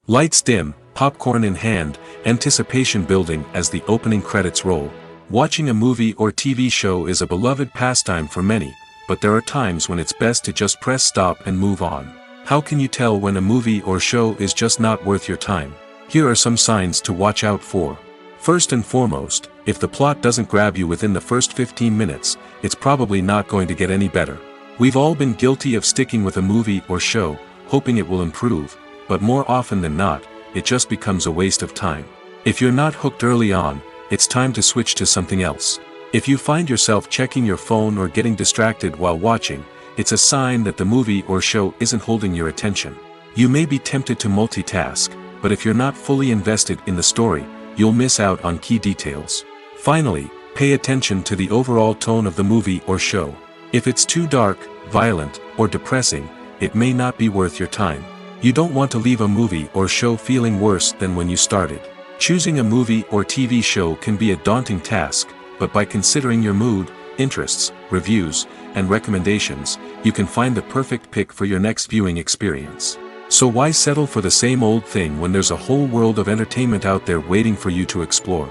Lights dim, popcorn in hand, anticipation building as the opening credits roll. Watching a movie or TV show is a beloved pastime for many, but there are times when it's best to just press stop and move on. How can you tell when a movie or show is just not worth your time? Here are some signs to watch out for. First and foremost, if the plot doesn't grab you within the first 15 minutes, it's probably not going to get any better. We've all been guilty of sticking with a movie or show, hoping it will improve, but more often than not, it just becomes a waste of time. If you're not hooked early on, it's time to switch to something else. If you find yourself checking your phone or getting distracted while watching, it's a sign that the movie or show isn't holding your attention. You may be tempted to multitask, but if you're not fully invested in the story, you'll miss out on key details. Finally, pay attention to the overall tone of the movie or show. If it's too dark, violent, or depressing, it may not be worth your time. You don't want to leave a movie or show feeling worse than when you started. Choosing a movie or TV show can be a daunting task, but by considering your mood, interests, reviews, and recommendations, you can find the perfect pick for your next viewing experience. So why settle for the same old thing when there's a whole world of entertainment out there waiting for you to explore?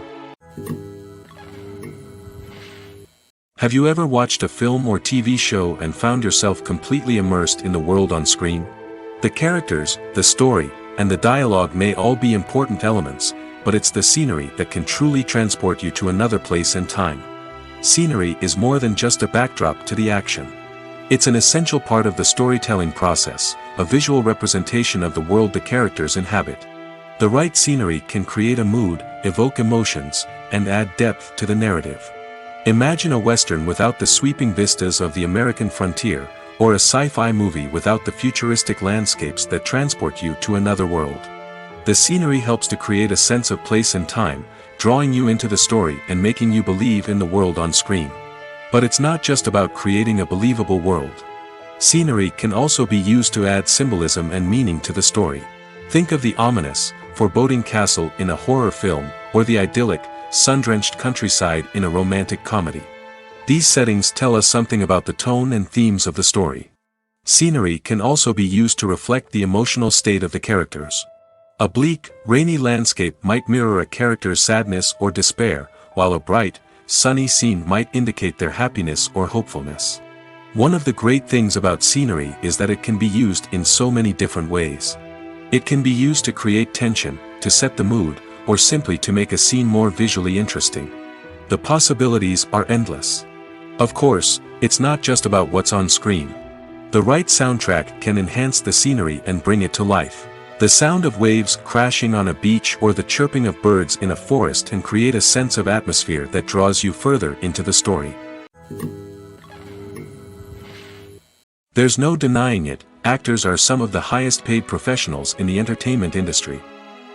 Have you ever watched a film or TV show and found yourself completely immersed in the world on screen? The characters, the story, and the dialogue may all be important elements, but it's the scenery that can truly transport you to another place and time. Scenery is more than just a backdrop to the action. It's an essential part of the storytelling process, a visual representation of the world the characters inhabit. The right scenery can create a mood, evoke emotions, and add depth to the narrative. Imagine a Western without the sweeping vistas of the American frontier, or a sci-fi movie without the futuristic landscapes that transport you to another world. The scenery helps to create a sense of place and time, drawing you into the story and making you believe in the world on screen. But it's not just about creating a believable world. Scenery can also be used to add symbolism and meaning to the story. Think of the ominous, foreboding castle in a horror film, or the idyllic, sun-drenched countryside in a romantic comedy. These settings tell us something about the tone and themes of the story. Scenery can also be used to reflect the emotional state of the characters. A bleak, rainy landscape might mirror a character's sadness or despair, while a bright, sunny scene might indicate their happiness or hopefulness. One of the great things about scenery is that it can be used in so many different ways. It can be used to create tension, to set the mood, or simply to make a scene more visually interesting. The possibilities are endless. Of course, it's not just about what's on screen. The right soundtrack can enhance the scenery and bring it to life. The sound of waves crashing on a beach or the chirping of birds in a forest can create a sense of atmosphere that draws you further into the story. There's no denying it, actors are some of the highest paid professionals in the entertainment industry.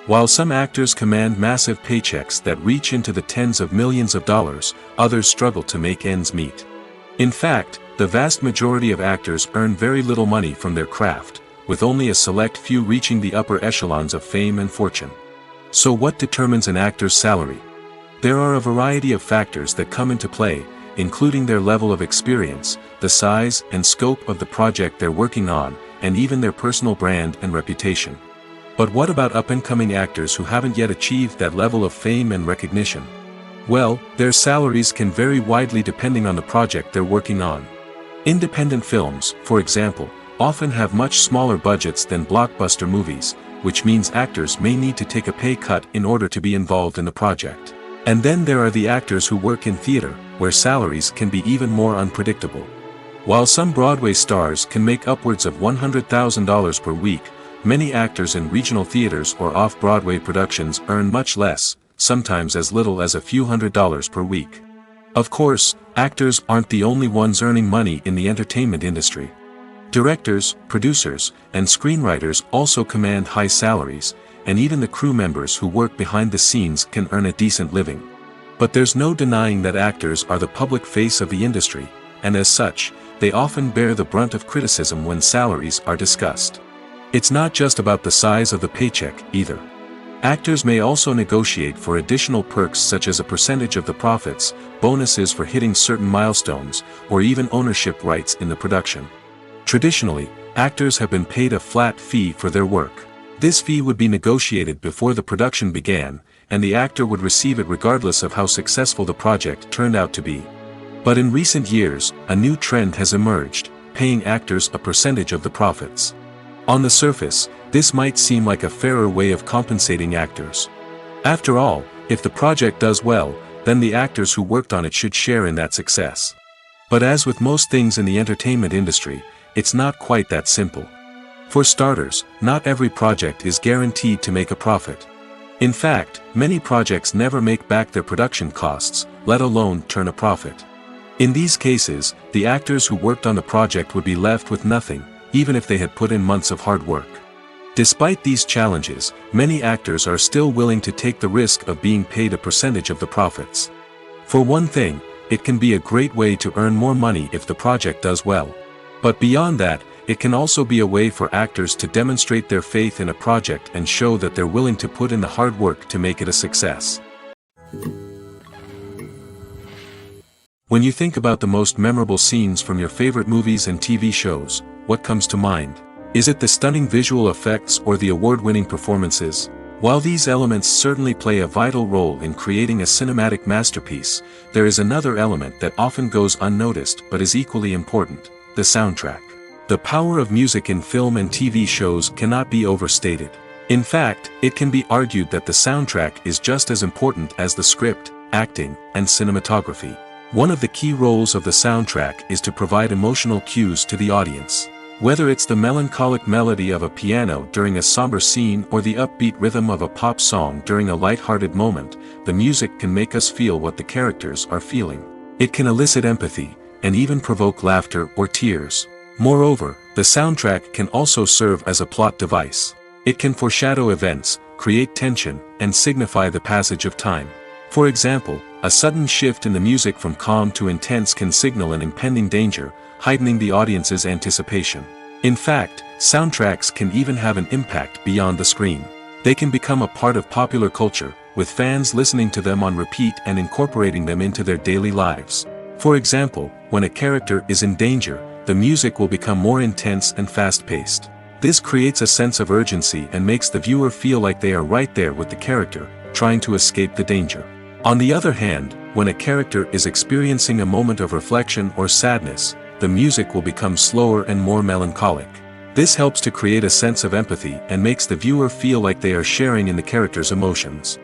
While some actors command massive paychecks that reach into the tens of millions of dollars, others struggle to make ends meet. In fact, the vast majority of actors earn very little money from their craft, with only a select few reaching the upper echelons of fame and fortune. So what determines an actor's salary? There are a variety of factors that come into play, including their level of experience, the size and scope of the project they're working on, and even their personal brand and reputation. But what about up-and-coming actors who haven't yet achieved that level of fame and recognition? Well, their salaries can vary widely depending on the project they're working on. Independent films, for example, often have much smaller budgets than blockbuster movies, which means actors may need to take a pay cut in order to be involved in the project. And then there are the actors who work in theater, where salaries can be even more unpredictable. While some Broadway stars can make upwards of $100,000 per week, many actors in regional theaters or off-Broadway productions earn much less, sometimes as little as a few $100s per week. Of course, actors aren't the only ones earning money in the entertainment industry. Directors, producers, and screenwriters also command high salaries, and even the crew members who work behind the scenes can earn a decent living. But there's no denying that actors are the public face of the industry, and as such, they often bear the brunt of criticism when salaries are discussed. It's not just about the size of the paycheck, either. Actors may also negotiate for additional perks such as a percentage of the profits, bonuses for hitting certain milestones, or even ownership rights in the production. Traditionally, actors have been paid a flat fee for their work. This fee would be negotiated before the production began, and the actor would receive it regardless of how successful the project turned out to be. But in recent years, a new trend has emerged, paying actors a percentage of the profits. On the surface, this might seem like a fairer way of compensating actors. After all, if the project does well, then the actors who worked on it should share in that success. But as with most things in the entertainment industry, it's not quite that simple. For starters, not every project is guaranteed to make a profit. In fact, many projects never make back their production costs, let alone turn a profit. In these cases, the actors who worked on the project would be left with nothing, even if they had put in months of hard work. Despite these challenges, many actors are still willing to take the risk of being paid a percentage of the profits. For one thing, it can be a great way to earn more money if the project does well. But beyond that, it can also be a way for actors to demonstrate their faith in a project and show that they're willing to put in the hard work to make it a success. When you think about the most memorable scenes from your favorite movies and TV shows, what comes to mind? Is it the stunning visual effects or the award-winning performances? While these elements certainly play a vital role in creating a cinematic masterpiece, there is another element that often goes unnoticed but is equally important: the soundtrack. The power of music in film and TV shows cannot be overstated. In fact, it can be argued that the soundtrack is just as important as the script, acting, and cinematography. One of the key roles of the soundtrack is to provide emotional cues to the audience. Whether it's the melancholic melody of a piano during a somber scene or the upbeat rhythm of a pop song during a light-hearted moment, the music can make us feel what the characters are feeling. It can elicit empathy, and even provoke laughter or tears. Moreover, the soundtrack can also serve as a plot device. It can foreshadow events, create tension, and signify the passage of time. For example, a sudden shift in the music from calm to intense can signal an impending danger, heightening the audience's anticipation. In fact, soundtracks can even have an impact beyond the screen. They can become a part of popular culture, with fans listening to them on repeat and incorporating them into their daily lives. For example, when a character is in danger, the music will become more intense and fast-paced. This creates a sense of urgency and makes the viewer feel like they are right there with the character, trying to escape the danger. On the other hand, when a character is experiencing a moment of reflection or sadness, the music will become slower and more melancholic. This helps to create a sense of empathy and makes the viewer feel like they are sharing in the character's emotions.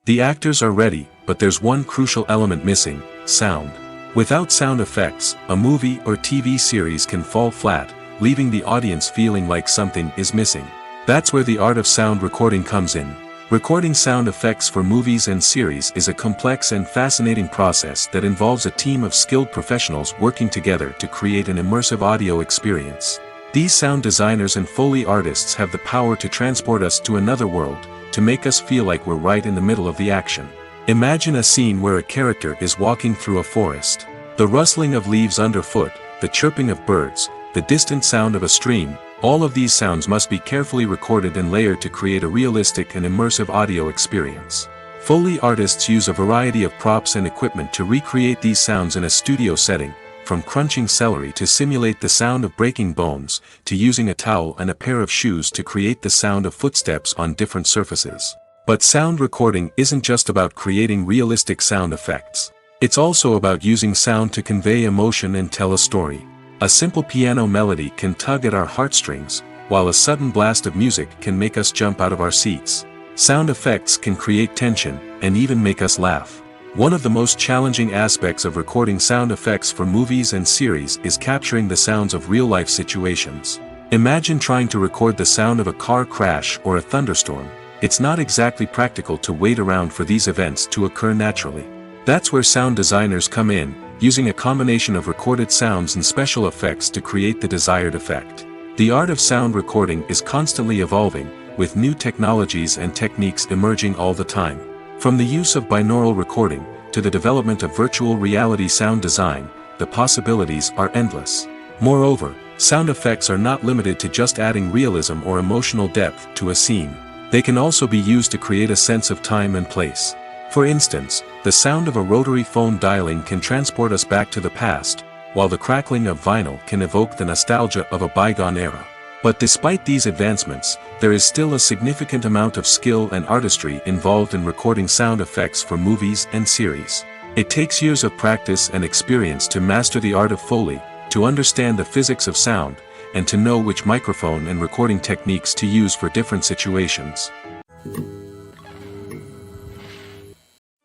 The actors are ready, but there's one crucial element missing: sound. Without sound effects, a movie or TV series can fall flat, leaving the audience feeling like something is missing. That's where the art of sound recording comes in. Recording sound effects for movies and series is a complex and fascinating process that involves a team of skilled professionals working together to create an immersive audio experience. These sound designers and Foley artists have the power to transport us to another world, to make us feel like we're right in the middle of the action. Imagine a scene where a character is walking through a forest. The rustling of leaves underfoot, the chirping of birds, the distant sound of a stream, all of these sounds must be carefully recorded and layered to create a realistic and immersive audio experience. Foley artists use a variety of props and equipment to recreate these sounds in a studio setting, from crunching celery to simulate the sound of breaking bones, to using a towel and a pair of shoes to create the sound of footsteps on different surfaces. But sound recording isn't just about creating realistic sound effects. It's also about using sound to convey emotion and tell a story. A simple piano melody can tug at our heartstrings, while a sudden blast of music can make us jump out of our seats. Sound effects can create tension, and even make us laugh. One of the most challenging aspects of recording sound effects for movies and series is capturing the sounds of real-life situations. Imagine trying to record the sound of a car crash or a thunderstorm. It's not exactly practical to wait around for these events to occur naturally. That's where sound designers come in, using a combination of recorded sounds and special effects to create the desired effect. The art of sound recording is constantly evolving, with new technologies and techniques emerging all the time. From the use of binaural recording, to the development of virtual reality sound design, the possibilities are endless. Moreover, sound effects are not limited to just adding realism or emotional depth to a scene. They can also be used to create a sense of time and place. For instance, the sound of a rotary phone dialing can transport us back to the past, while the crackling of vinyl can evoke the nostalgia of a bygone era. But despite these advancements, there is still a significant amount of skill and artistry involved in recording sound effects for movies and series. It takes years of practice and experience to master the art of Foley, to understand the physics of sound, and to know which microphone and recording techniques to use for different situations.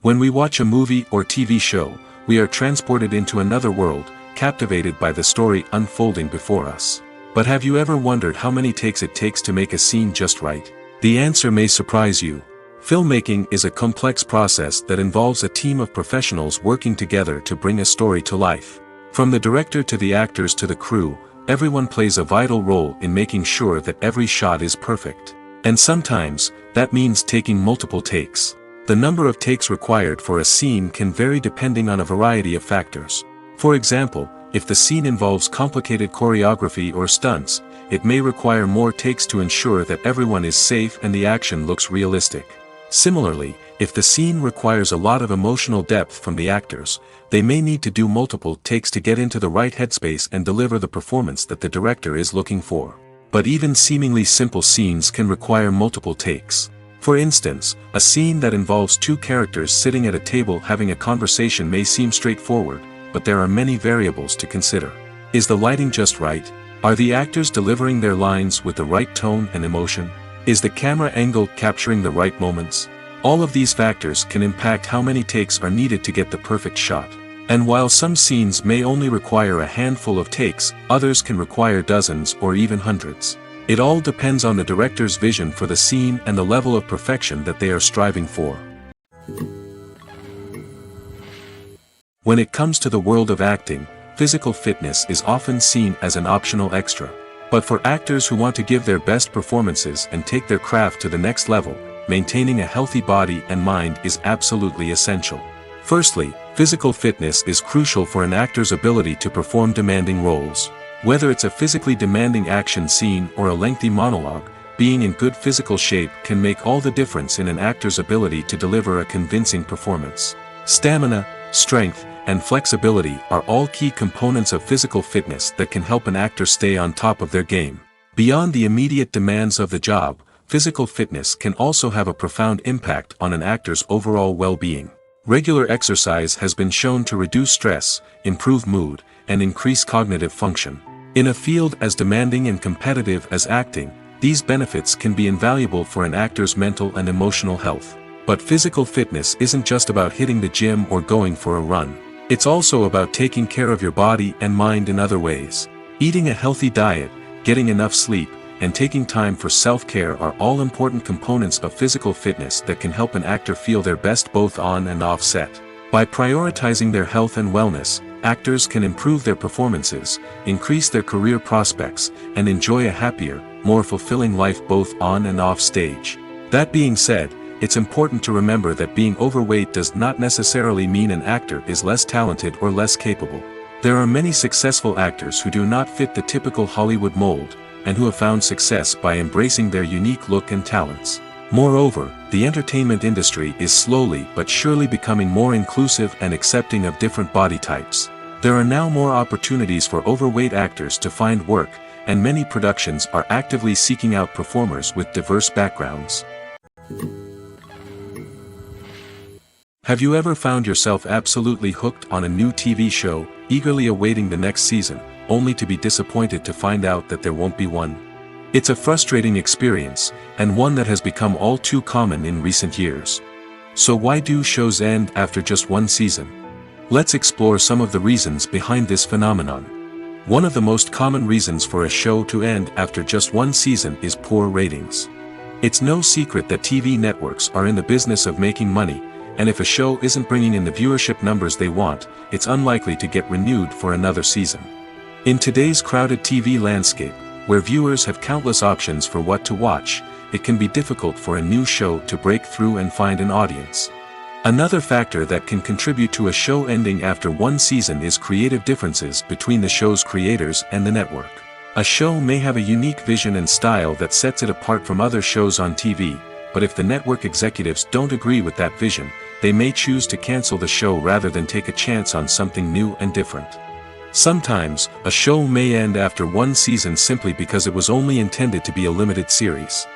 When we watch a movie or TV show, we are transported into another world, captivated by the story unfolding before us. But have you ever wondered how many takes it takes to make a scene just right? The answer may surprise you. Filmmaking is a complex process that involves a team of professionals working together to bring a story to life. From the director to the actors to the crew, everyone plays a vital role in making sure that every shot is perfect. And sometimes, that means taking multiple takes. The number of takes required for a scene can vary depending on a variety of factors. For example, If the scene involves complicated choreography or stunts, it may require more takes to ensure that everyone is safe and the action looks realistic. Similarly, if the scene requires a lot of emotional depth from the actors, they may need to do multiple takes to get into the right headspace and deliver the performance that the director is looking for. But even seemingly simple scenes can require multiple takes. For instance, a scene that involves two characters sitting at a table having a conversation may seem straightforward, but there are many variables to consider. Is the lighting just right? Are the actors delivering their lines with the right tone and emotion? Is the camera angle capturing the right moments? All of these factors can impact how many takes are needed to get the perfect shot. And while some scenes may only require a handful of takes, others can require dozens or even hundreds. It all depends on the director's vision for the scene and the level of perfection that they are striving for. When it comes to the world of acting, physical fitness is often seen as an optional extra. But for actors who want to give their best performances and take their craft to the next level, maintaining a healthy body and mind is absolutely essential. Firstly, physical fitness is crucial for an actor's ability to perform demanding roles. Whether it's a physically demanding action scene or a lengthy monologue, being in good physical shape can make all the difference in an actor's ability to deliver a convincing performance. Stamina, strength, and flexibility are all key components of physical fitness that can help an actor stay on top of their game. Beyond the immediate demands of the job, physical fitness can also have a profound impact on an actor's overall well-being. Regular exercise has been shown to reduce stress, improve mood, and increase cognitive function. In a field as demanding and competitive as acting, these benefits can be invaluable for an actor's mental and emotional health. But physical fitness isn't just about hitting the gym or going for a run. It's also about taking care of your body and mind in other ways. Eating a healthy diet, getting enough sleep, and taking time for self-care are all important components of physical fitness that can help an actor feel their best both on and off set. By prioritizing their health and wellness, actors can improve their performances, increase their career prospects, and enjoy a happier, more fulfilling life both on and off stage. That being said, it's important to remember that being overweight does not necessarily mean an actor is less talented or less capable. There are many successful actors who do not fit the typical Hollywood mold, and who have found success by embracing their unique look and talents. Moreover, the entertainment industry is slowly but surely becoming more inclusive and accepting of different body types. There are now more opportunities for overweight actors to find work, and many productions are actively seeking out performers with diverse backgrounds. Have you ever found yourself absolutely hooked on a new TV show, eagerly awaiting the next season, only to be disappointed to find out that there won't be one? It's a frustrating experience, and one that has become all too common in recent years. So why do shows end after just one season? Let's explore some of the reasons behind this phenomenon. One of the most common reasons for a show to end after just one season is poor ratings. It's no secret that TV networks are in the business of making money, and if a show isn't bringing in the viewership numbers they want, it's unlikely to get renewed for another season. In today's crowded TV landscape, where viewers have countless options for what to watch, it can be difficult for a new show to break through and find an audience. Another factor that can contribute to a show ending after one season is creative differences between the show's creators and the network. A show may have a unique vision and style that sets it apart from other shows on TV, but if the network executives don't agree with that vision, they may choose to cancel the show rather than take a chance on something new and different. Sometimes, a show may end after one season simply because it was only intended to be a limited series.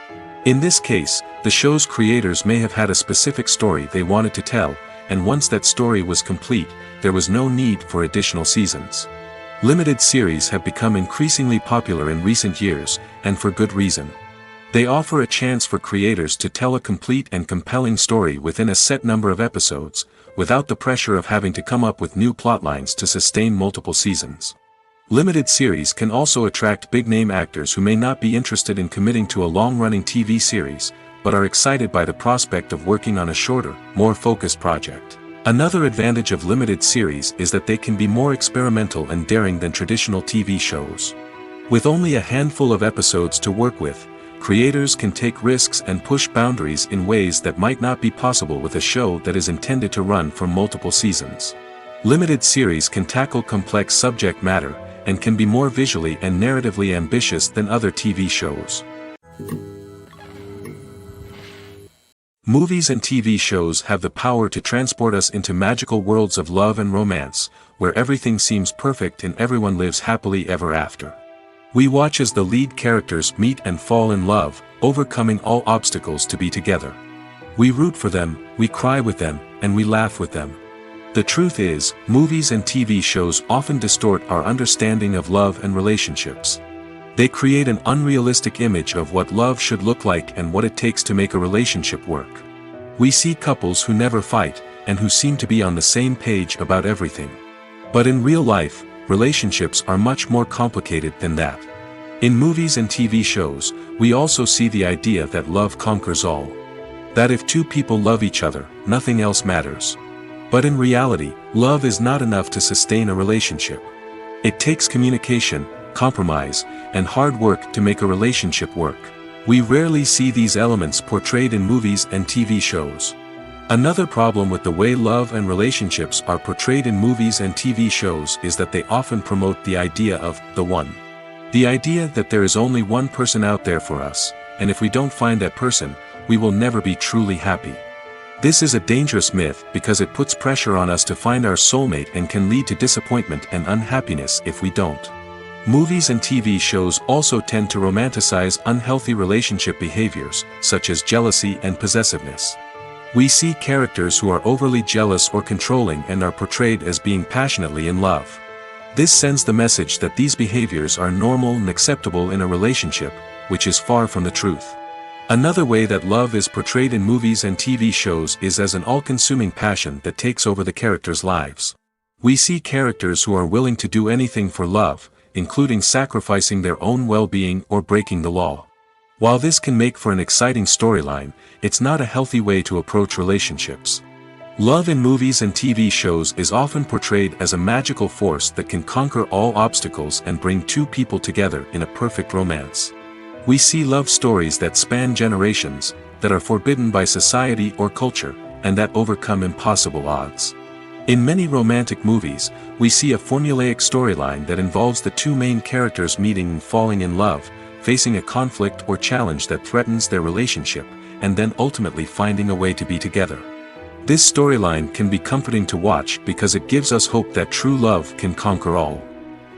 In this case, the show's creators may have had a specific story they wanted to tell, and once that story was complete, there was no need for additional seasons. Limited series have become increasingly popular in recent years, and for good reason. They offer a chance for creators to tell a complete and compelling story within a set number of episodes, without the pressure of having to come up with new plotlines to sustain multiple seasons. Limited series can also attract big-name actors who may not be interested in committing to a long-running TV series, but are excited by the prospect of working on a shorter, more focused project. Another advantage of limited series is that they can be more experimental and daring than traditional TV shows. With only a handful of episodes to work with, creators can take risks and push boundaries in ways that might not be possible with a show that is intended to run for multiple seasons. Limited series can tackle complex subject matter, and can be more visually and narratively ambitious than other TV shows. Movies and TV shows have the power to transport us into magical worlds of love and romance, where everything seems perfect and everyone lives happily ever after. We watch as the lead characters meet and fall in love, overcoming all obstacles to be together. We root for them, we cry with them, and we laugh with them. The truth is, movies and TV shows often distort our understanding of love and relationships. They create an unrealistic image of what love should look like and what it takes to make a relationship work. We see couples who never fight, and who seem to be on the same page about everything. But in real life, relationships are much more complicated than that. In movies and TV shows, we also see the idea that love conquers all. That if two people love each other, nothing else matters. But in reality, love is not enough to sustain a relationship. It takes communication, compromise, and hard work to make a relationship work. We rarely see these elements portrayed in movies and TV shows. Another problem with the way love and relationships are portrayed in movies and TV shows is that they often promote the idea of the one. The idea that there is only one person out there for us, and if we don't find that person, we will never be truly happy. This is a dangerous myth because it puts pressure on us to find our soulmate and can lead to disappointment and unhappiness if we don't. Movies and TV shows also tend to romanticize unhealthy relationship behaviors, such as jealousy and possessiveness. We see characters who are overly jealous or controlling and are portrayed as being passionately in love. This sends the message that these behaviors are normal and acceptable in a relationship, which is far from the truth. Another way that love is portrayed in movies and TV shows is as an all-consuming passion that takes over the characters' lives. We see characters who are willing to do anything for love, including sacrificing their own well-being or breaking the law. While this can make for an exciting storyline, it's not a healthy way to approach relationships. Love in movies and TV shows is often portrayed as a magical force that can conquer all obstacles and bring two people together in a perfect romance. We see love stories that span generations, that are forbidden by society or culture, and that overcome impossible odds. In many romantic movies, we see a formulaic storyline that involves the two main characters meeting and falling in love, facing a conflict or challenge that threatens their relationship, and then ultimately finding a way to be together. This storyline can be comforting to watch because it gives us hope that true love can conquer all.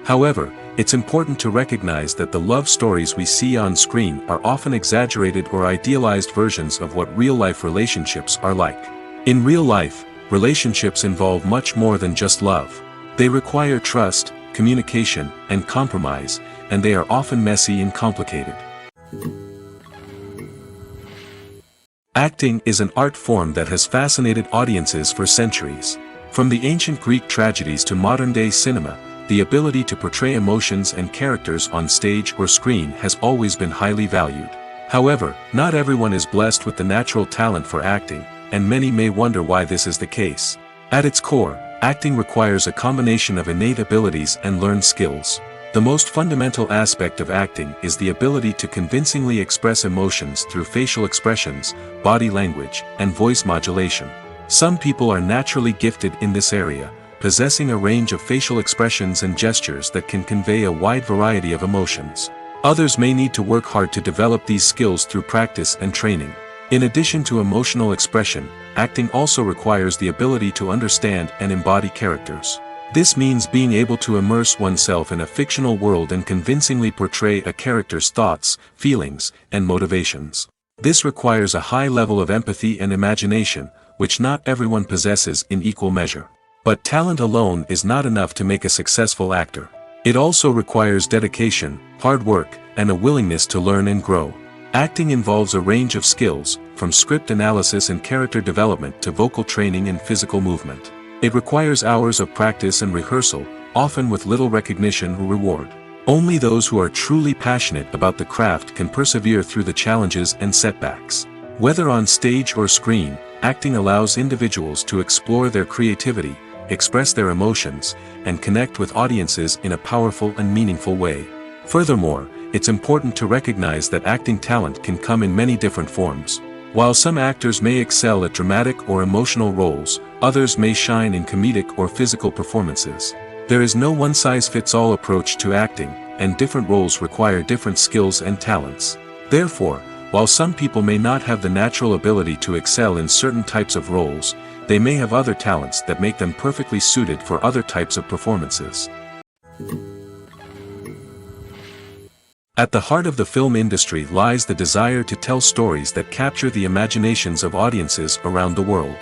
However, it's important to recognize that the love stories we see on screen are often exaggerated or idealized versions of what real-life relationships are like. In real life, relationships involve much more than just love. They require trust, communication, and compromise, and they are often messy and complicated. Acting is an art form that has fascinated audiences for centuries. From the ancient Greek tragedies to modern-day cinema, the ability to portray emotions and characters on stage or screen has always been highly valued. However, not everyone is blessed with the natural talent for acting, and many may wonder why this is the case. At its core, acting requires a combination of innate abilities and learned skills. The most fundamental aspect of acting is the ability to convincingly express emotions through facial expressions, body language, and voice modulation. Some people are naturally gifted in this area, possessing a range of facial expressions and gestures that can convey a wide variety of emotions. Others may need to work hard to develop these skills through practice and training. In addition to emotional expression, acting also requires the ability to understand and embody characters. This means being able to immerse oneself in a fictional world and convincingly portray a character's thoughts, feelings, and motivations. This requires a high level of empathy and imagination, which not everyone possesses in equal measure. But talent alone is not enough to make a successful actor. It also requires dedication, hard work, and a willingness to learn and grow. Acting involves a range of skills, from script analysis and character development to vocal training and physical movement. It requires hours of practice and rehearsal, often with little recognition or reward. Only those who are truly passionate about the craft can persevere through the challenges and setbacks. Whether on stage or screen, acting allows individuals to explore their creativity, express their emotions, and connect with audiences in a powerful and meaningful way. Furthermore, it's important to recognize that acting talent can come in many different forms. While some actors may excel at dramatic or emotional roles, others may shine in comedic or physical performances. There is no one-size-fits-all approach to acting, and different roles require different skills and talents. Therefore, while some people may not have the natural ability to excel in certain types of roles, they may have other talents that make them perfectly suited for other types of performances. At the heart of the film industry lies the desire to tell stories that capture the imaginations of audiences around the world.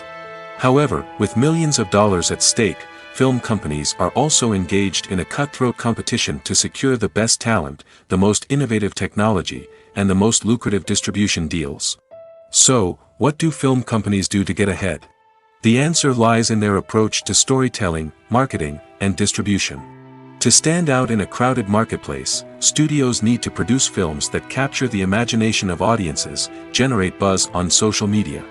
However, with millions of dollars at stake, film companies are also engaged in a cutthroat competition to secure the best talent, the most innovative technology, and the most lucrative distribution deals. So, what do film companies do to get ahead? The answer lies in their approach to storytelling, marketing, and distribution. To stand out in a crowded marketplace, studios need to produce films that capture the imagination of audiences, generate buzz on social media.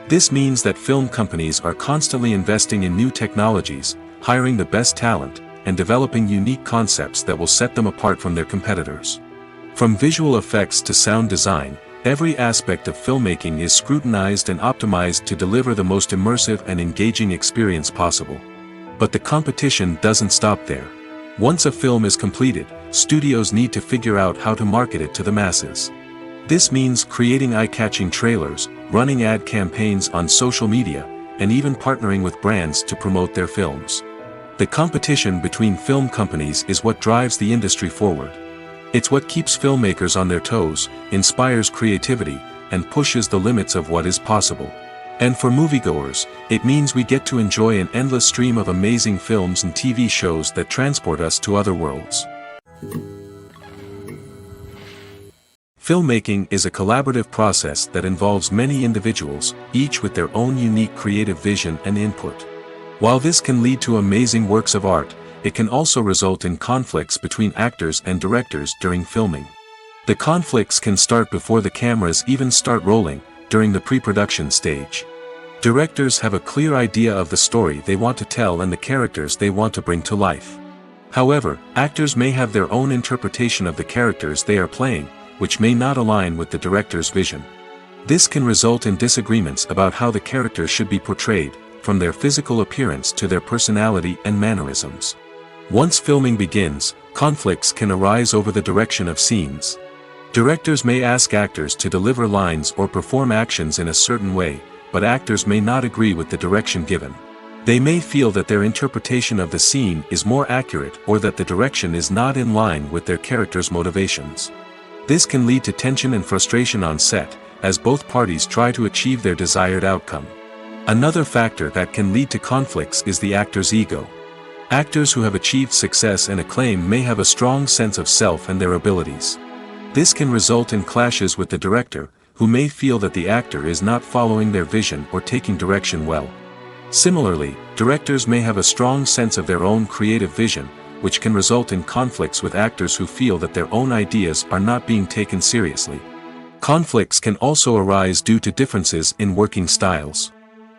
This means that film companies are constantly investing in new technologies, hiring the best talent, and developing unique concepts that will set them apart from their competitors. From visual effects to sound design, every aspect of filmmaking is scrutinized and optimized to deliver the most immersive and engaging experience possible. But the competition doesn't stop there. Once a film is completed, studios need to figure out how to market it to the masses. This means creating eye-catching trailers, running ad campaigns on social media, and even partnering with brands to promote their films. The competition between film companies is what drives the industry forward. It's what keeps filmmakers on their toes, inspires creativity, and pushes the limits of what is possible. And for moviegoers, it means we get to enjoy an endless stream of amazing films and TV shows that transport us to other worlds. Filmmaking is a collaborative process that involves many individuals, each with their own unique creative vision and input. While this can lead to amazing works of art, it can also result in conflicts between actors and directors during filming. The conflicts can start before the cameras even start rolling, during the pre-production stage. Directors have a clear idea of the story they want to tell and the characters they want to bring to life. However, actors may have their own interpretation of the characters they are playing, which may not align with the director's vision. This can result in disagreements about how the characters should be portrayed, from their physical appearance to their personality and mannerisms. Once filming begins, conflicts can arise over the direction of scenes. Directors may ask actors to deliver lines or perform actions in a certain way, but actors may not agree with the direction given. They may feel that their interpretation of the scene is more accurate or that the direction is not in line with their character's motivations. This can lead to tension and frustration on set, as both parties try to achieve their desired outcome. Another factor that can lead to conflicts is the actor's ego. Actors who have achieved success and acclaim may have a strong sense of self and their abilities. This can result in clashes with the director, who may feel that the actor is not following their vision or taking direction well. Similarly, directors may have a strong sense of their own creative vision, which can result in conflicts with actors who feel that their own ideas are not being taken seriously. Conflicts can also arise due to differences in working styles.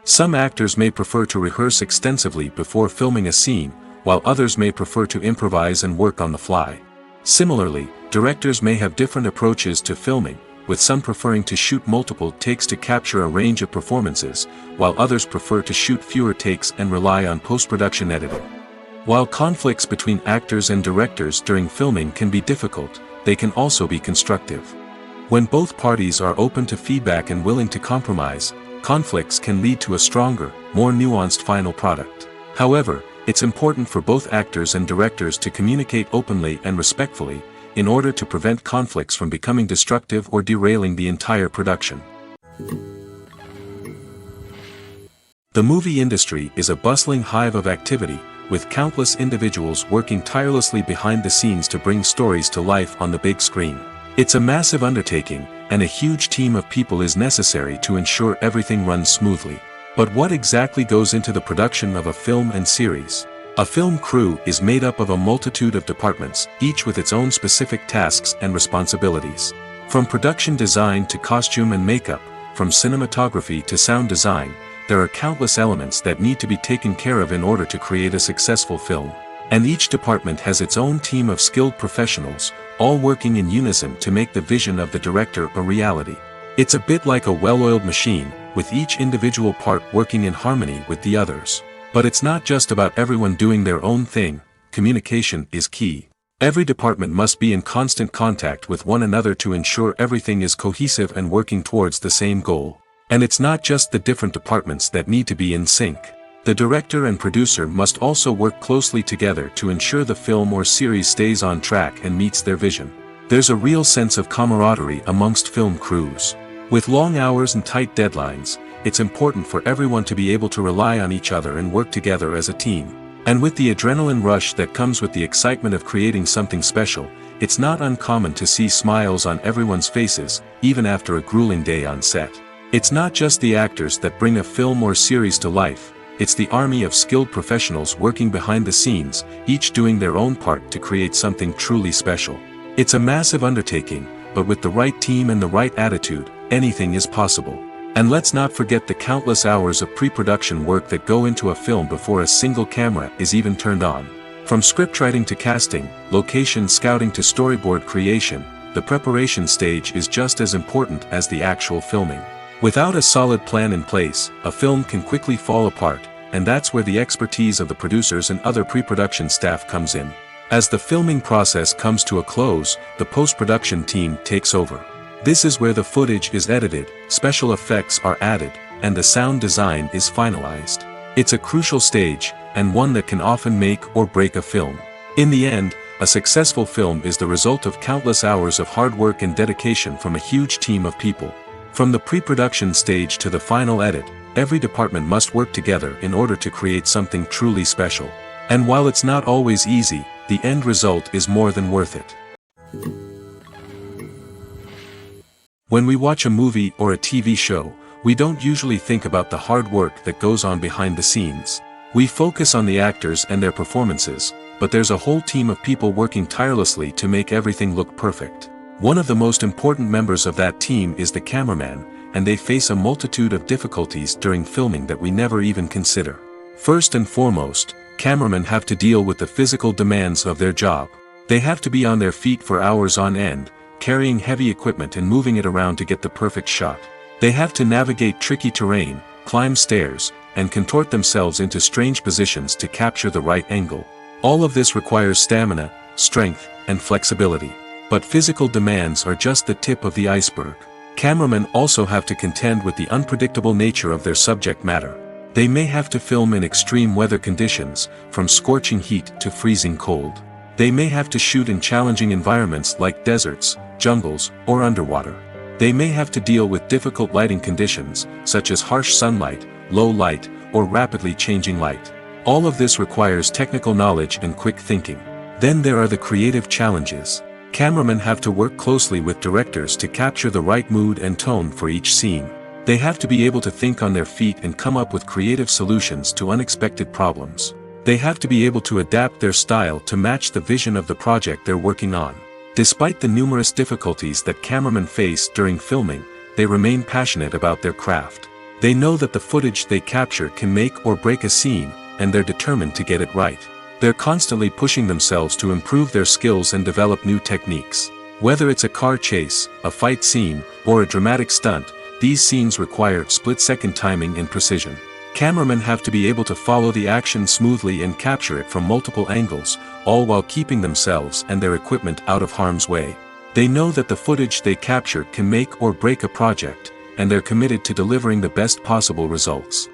Some actors may prefer to rehearse extensively before filming a scene, while others may prefer to improvise and work on the fly. Similarly, directors may have different approaches to filming, with some preferring to shoot multiple takes to capture a range of performances, while others prefer to shoot fewer takes and rely on post-production editing. While conflicts between actors and directors during filming can be difficult, they can also be constructive. When both parties are open to feedback and willing to compromise, conflicts can lead to a stronger, more nuanced final product. However, it's important for both actors and directors to communicate openly and respectfully, in order to prevent conflicts from becoming destructive or derailing the entire production. The movie industry is a bustling hive of activity, with countless individuals working tirelessly behind the scenes to bring stories to life on the big screen. It's a massive undertaking, and a huge team of people is necessary to ensure everything runs smoothly. But what exactly goes into the production of a film and series? A film crew is made up of a multitude of departments, each with its own specific tasks and responsibilities. From production design to costume and makeup, from cinematography to sound design, there are countless elements that need to be taken care of in order to create a successful film. And each department has its own team of skilled professionals, all working in unison to make the vision of the director a reality. It's a bit like a well-oiled machine, with each individual part working in harmony with the others. But it's not just about everyone doing their own thing. Communication is key. Every department must be in constant contact with one another to ensure everything is cohesive and working towards the same goal. And it's not just the different departments that need to be in sync. The director and producer must also work closely together to ensure the film or series stays on track and meets their vision. There's a real sense of camaraderie amongst film crews. With long hours and tight deadlines, it's important for everyone to be able to rely on each other and work together as a team. And with the adrenaline rush that comes with the excitement of creating something special, it's not uncommon to see smiles on everyone's faces, even after a grueling day on set. It's not just the actors that bring a film or series to life, it's the army of skilled professionals working behind the scenes, each doing their own part to create something truly special. It's a massive undertaking, but with the right team and the right attitude, anything is possible. And let's not forget the countless hours of pre-production work that go into a film before a single camera is even turned on. From scriptwriting to casting, location scouting to storyboard creation, the preparation stage is just as important as the actual filming. Without a solid plan in place, a film can quickly fall apart, and that's where the expertise of the producers and other pre-production staff comes in. As the filming process comes to a close, the post-production team takes over. This is where the footage is edited, special effects are added, and the sound design is finalized. It's a crucial stage, and one that can often make or break a film. In the end, a successful film is the result of countless hours of hard work and dedication from a huge team of people. From the pre-production stage to the final edit, every department must work together in order to create something truly special. And while it's not always easy, the end result is more than worth it. When we watch a movie or a TV show, we don't usually think about the hard work that goes on behind the scenes. We focus on the actors and their performances, but there's a whole team of people working tirelessly to make everything look perfect. One of the most important members of that team is the cameraman, and they face a multitude of difficulties during filming that we never even consider. First and foremost, cameramen have to deal with the physical demands of their job. They have to be on their feet for hours on end, carrying heavy equipment and moving it around to get the perfect shot. They have to navigate tricky terrain, climb stairs, and contort themselves into strange positions to capture the right angle. All of this requires stamina, strength, and flexibility. But physical demands are just the tip of the iceberg. Cameramen also have to contend with the unpredictable nature of their subject matter. They may have to film in extreme weather conditions, from scorching heat to freezing cold. They may have to shoot in challenging environments like deserts, jungles, or underwater. They may have to deal with difficult lighting conditions, such as harsh sunlight, low light, or rapidly changing light. All of this requires technical knowledge and quick thinking. Then there are the creative challenges. Cameramen have to work closely with directors to capture the right mood and tone for each scene. They have to be able to think on their feet and come up with creative solutions to unexpected problems. They have to be able to adapt their style to match the vision of the project they're working on. Despite the numerous difficulties that cameramen face during filming, they remain passionate about their craft. They know that the footage they capture can make or break a scene, and they're determined to get it right. They're constantly pushing themselves to improve their skills and develop new techniques. Whether it's a car chase, a fight scene, or a dramatic stunt, these scenes require split-second timing and precision. Cameramen have to be able to follow the action smoothly and capture it from multiple angles, all while keeping themselves and their equipment out of harm's way. They know that the footage they capture can make or break a project, and they're committed to delivering the best possible results.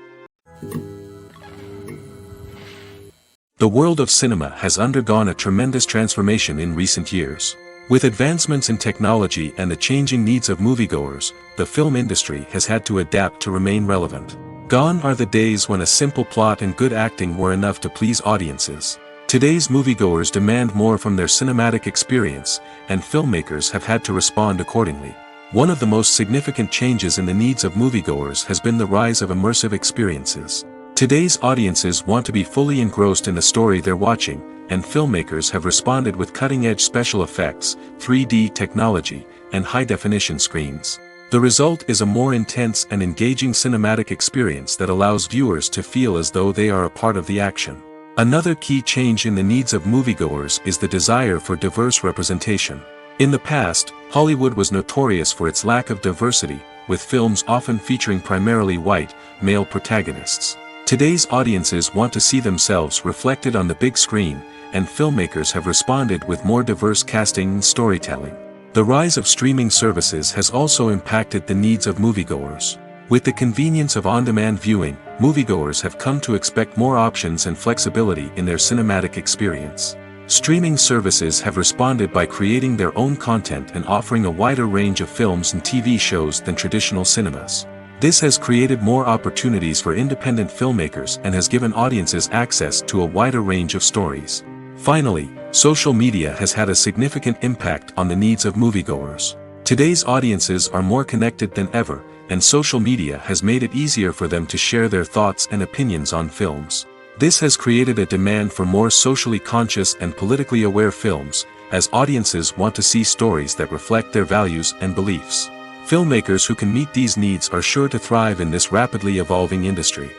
The world of cinema has undergone a tremendous transformation in recent years. With advancements in technology and the changing needs of moviegoers, the film industry has had to adapt to remain relevant. Gone are the days when a simple plot and good acting were enough to please audiences. Today's moviegoers demand more from their cinematic experience, and filmmakers have had to respond accordingly. One of the most significant changes in the needs of moviegoers has been the rise of immersive experiences. Today's audiences want to be fully engrossed in the story they're watching, and filmmakers have responded with cutting-edge special effects, 3D technology, and high-definition screens. The result is a more intense and engaging cinematic experience that allows viewers to feel as though they are a part of the action. Another key change in the needs of moviegoers is the desire for diverse representation. In the past, Hollywood was notorious for its lack of diversity, with films often featuring primarily white, male protagonists. Today's audiences want to see themselves reflected on the big screen, and filmmakers have responded with more diverse casting and storytelling. The rise of streaming services has also impacted the needs of moviegoers. With the convenience of on-demand viewing, moviegoers have come to expect more options and flexibility in their cinematic experience. Streaming services have responded by creating their own content and offering a wider range of films and TV shows than traditional cinemas. This has created more opportunities for independent filmmakers and has given audiences access to a wider range of stories. Finally, social media has had a significant impact on the needs of moviegoers. Today's audiences are more connected than ever, and social media has made it easier for them to share their thoughts and opinions on films. This has created a demand for more socially conscious and politically aware films, as audiences want to see stories that reflect their values and beliefs. Filmmakers who can meet these needs are sure to thrive in this rapidly evolving industry.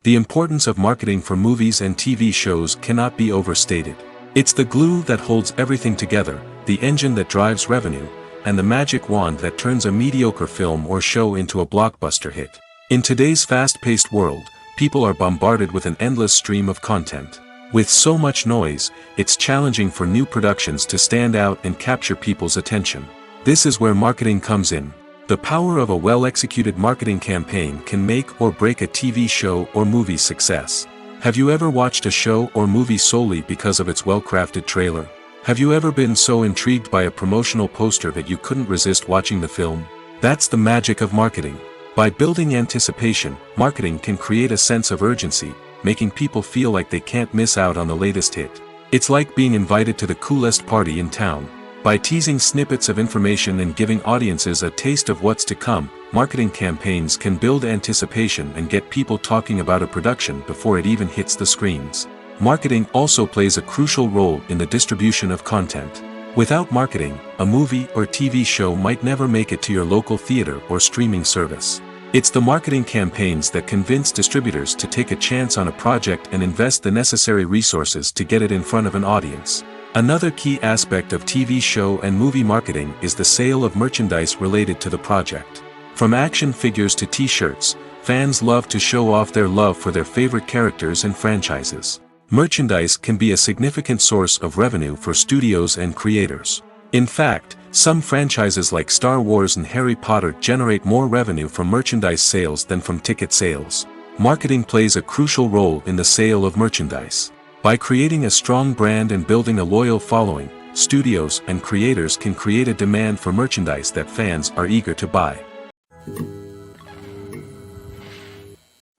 The importance of marketing for movies and TV shows cannot be overstated. It's the glue that holds everything together, the engine that drives revenue, and the magic wand that turns a mediocre film or show into a blockbuster hit. In today's fast-paced world, people are bombarded with an endless stream of content. With so much noise, it's challenging for new productions to stand out and capture people's attention. This is where marketing comes in. The power of a well-executed marketing campaign can make or break a TV show or movie's success. Have you ever watched a show or movie solely because of its well-crafted trailer? Have you ever been so intrigued by a promotional poster that you couldn't resist watching the film? That's the magic of marketing. By building anticipation, marketing can create a sense of urgency, making people feel like they can't miss out on the latest hit. It's like being invited to the coolest party in town. By teasing snippets of information and giving audiences a taste of what's to come, marketing campaigns can build anticipation and get people talking about a production before it even hits the screens. Marketing also plays a crucial role in the distribution of content. Without marketing, a movie or TV show might never make it to your local theater or streaming service. It's the marketing campaigns that convince distributors to take a chance on a project and invest the necessary resources to get it in front of an audience. Another key aspect of TV show and movie marketing is the sale of merchandise related to the project. From action figures to t-shirts, fans love to show off their love for their favorite characters and franchises. Merchandise can be a significant source of revenue for studios and creators. In fact, some franchises like Star Wars and Harry Potter generate more revenue from merchandise sales than from ticket sales. Marketing plays a crucial role in the sale of merchandise. By creating a strong brand and building a loyal following, studios and creators can create a demand for merchandise that fans are eager to buy.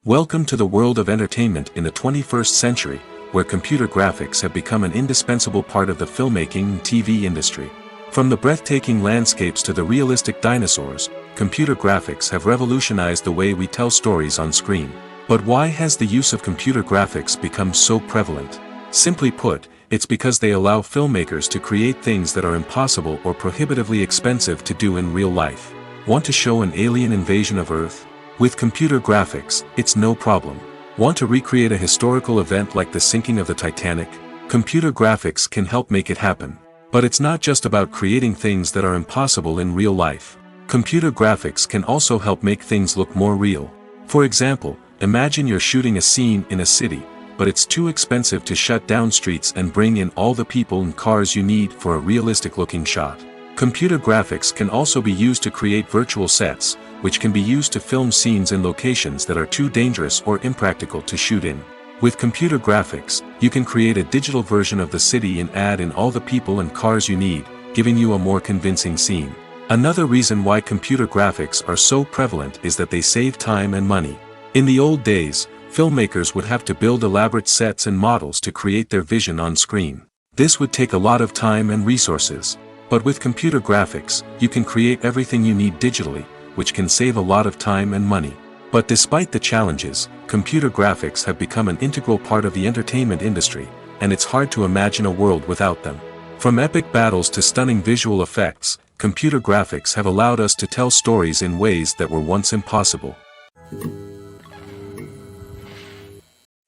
Welcome to the world of entertainment in the 21st century, where computer graphics have become an indispensable part of the filmmaking and TV industry. From the breathtaking landscapes to the realistic dinosaurs, computer graphics have revolutionized the way we tell stories on screen. But why has the use of computer graphics become so prevalent? Simply put, it's because they allow filmmakers to create things that are impossible or prohibitively expensive to do in real life. Want to show an alien invasion of Earth? With computer graphics, it's no problem. Want to recreate a historical event like the sinking of the Titanic? Computer graphics can help make it happen. But it's not just about creating things that are impossible in real life. Computer graphics can also help make things look more real. For example, imagine you're shooting a scene in a city, but it's too expensive to shut down streets and bring in all the people and cars you need for a realistic-looking shot. Computer graphics can also be used to create virtual sets, which can be used to film scenes in locations that are too dangerous or impractical to shoot in. With computer graphics, you can create a digital version of the city and add in all the people and cars you need, giving you a more convincing scene. Another reason why computer graphics are so prevalent is that they save time and money. In the old days, filmmakers would have to build elaborate sets and models to create their vision on screen. This would take a lot of time and resources. But with computer graphics, you can create everything you need digitally, which can save a lot of time and money. But despite the challenges, computer graphics have become an integral part of the entertainment industry, and it's hard to imagine a world without them. From epic battles to stunning visual effects, computer graphics have allowed us to tell stories in ways that were once impossible.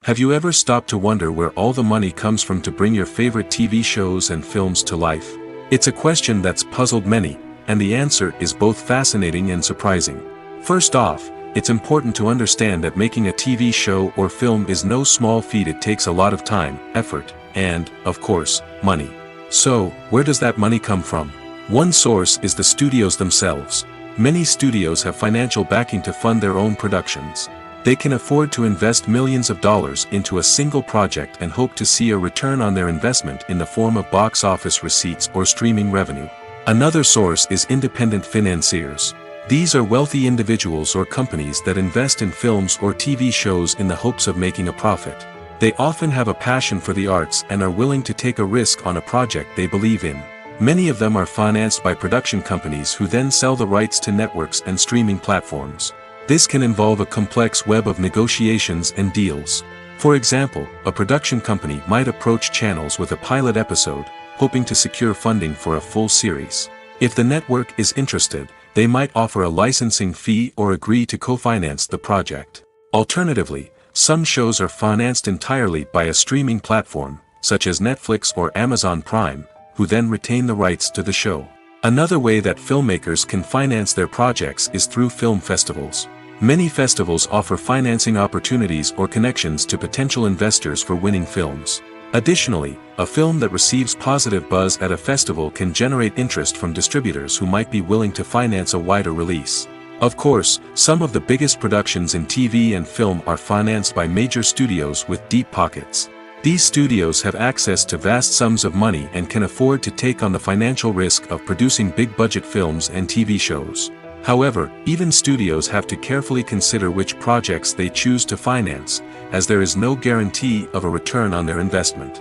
Have you ever stopped to wonder where all the money comes from to bring your favorite TV shows and films to life? It's a question that's puzzled many, and the answer is both fascinating and surprising. First off, it's important to understand that making a TV show or film is no small feat. It takes a lot of time, effort, and, of course, money. So, where does that money come from? One source is the studios themselves. Many studios have financial backing to fund their own productions. They can afford to invest millions of dollars into a single project and hope to see a return on their investment in the form of box office receipts or streaming revenue. Another source is independent financiers. These are wealthy individuals or companies that invest in films or TV shows in the hopes of making a profit. They often have a passion for the arts and are willing to take a risk on a project they believe in. Many of them are financed by production companies who then sell the rights to networks and streaming platforms. This can involve a complex web of negotiations and deals. For example, a production company might approach channels with a pilot episode, hoping to secure funding for a full series. If the network is interested, they might offer a licensing fee or agree to co-finance the project. Alternatively, some shows are financed entirely by a streaming platform, such as Netflix or Amazon Prime, who then retain the rights to the show. Another way that filmmakers can finance their projects is through film festivals. Many festivals offer financing opportunities or connections to potential investors for winning films. Additionally, a film that receives positive buzz at a festival can generate interest from distributors who might be willing to finance a wider release. Of course, some of the biggest productions in TV and film are financed by major studios with deep pockets. These studios have access to vast sums of money and can afford to take on the financial risk of producing big-budget films and TV shows. However, even studios have to carefully consider which projects they choose to finance, as there is no guarantee of a return on their investment.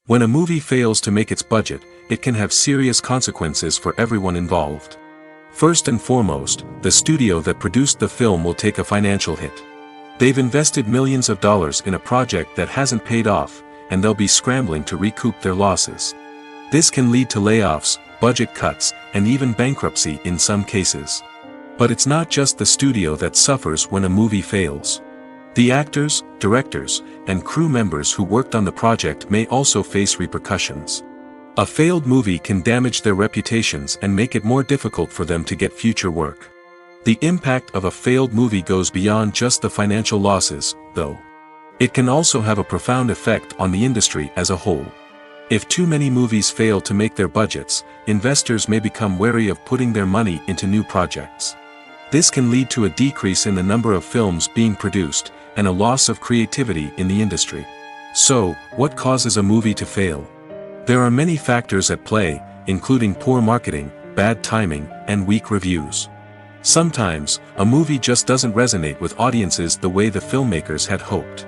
When a movie fails to make its budget, it can have serious consequences for everyone involved. First and foremost, the studio that produced the film will take a financial hit. They've invested millions of dollars in a project that hasn't paid off, and they'll be scrambling to recoup their losses. This can lead to layoffs, budget cuts, and even bankruptcy in some cases. But it's not just the studio that suffers when a movie fails. The actors, directors, and crew members who worked on the project may also face repercussions. A failed movie can damage their reputations and make it more difficult for them to get future work. The impact of a failed movie goes beyond just the financial losses, though. It can also have a profound effect on the industry as a whole. If too many movies fail to make their budgets, investors may become wary of putting their money into new projects. This can lead to a decrease in the number of films being produced, and a loss of creativity in the industry. So, what causes a movie to fail? There are many factors at play, including poor marketing, bad timing, and weak reviews. Sometimes, a movie just doesn't resonate with audiences the way the filmmakers had hoped.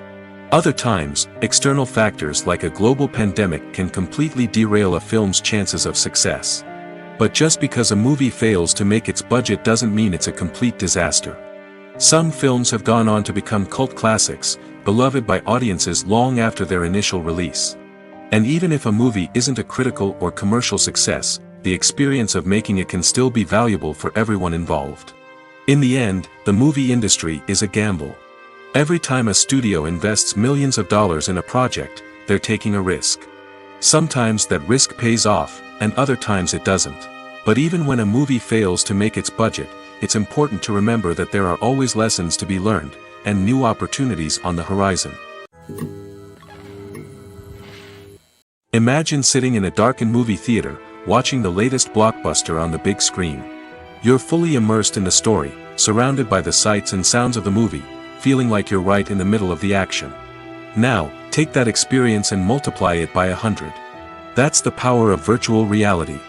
Other times, external factors like a global pandemic can completely derail a film's chances of success. But just because a movie fails to make its budget doesn't mean it's a complete disaster. Some films have gone on to become cult classics, beloved by audiences long after their initial release. And even if a movie isn't a critical or commercial success, the experience of making it can still be valuable for everyone involved. In the end, the movie industry is a gamble. Every time a studio invests millions of dollars in a project, they're taking a risk. Sometimes that risk pays off, and other times it doesn't. But even when a movie fails to make its budget, it's important to remember that there are always lessons to be learned, and new opportunities on the horizon. Imagine sitting in a darkened movie theater, watching the latest blockbuster on the big screen. You're fully immersed in the story, surrounded by the sights and sounds of the movie, feeling like you're right in the middle of the action. Now, take that experience and multiply it by 100. That's the power of virtual reality.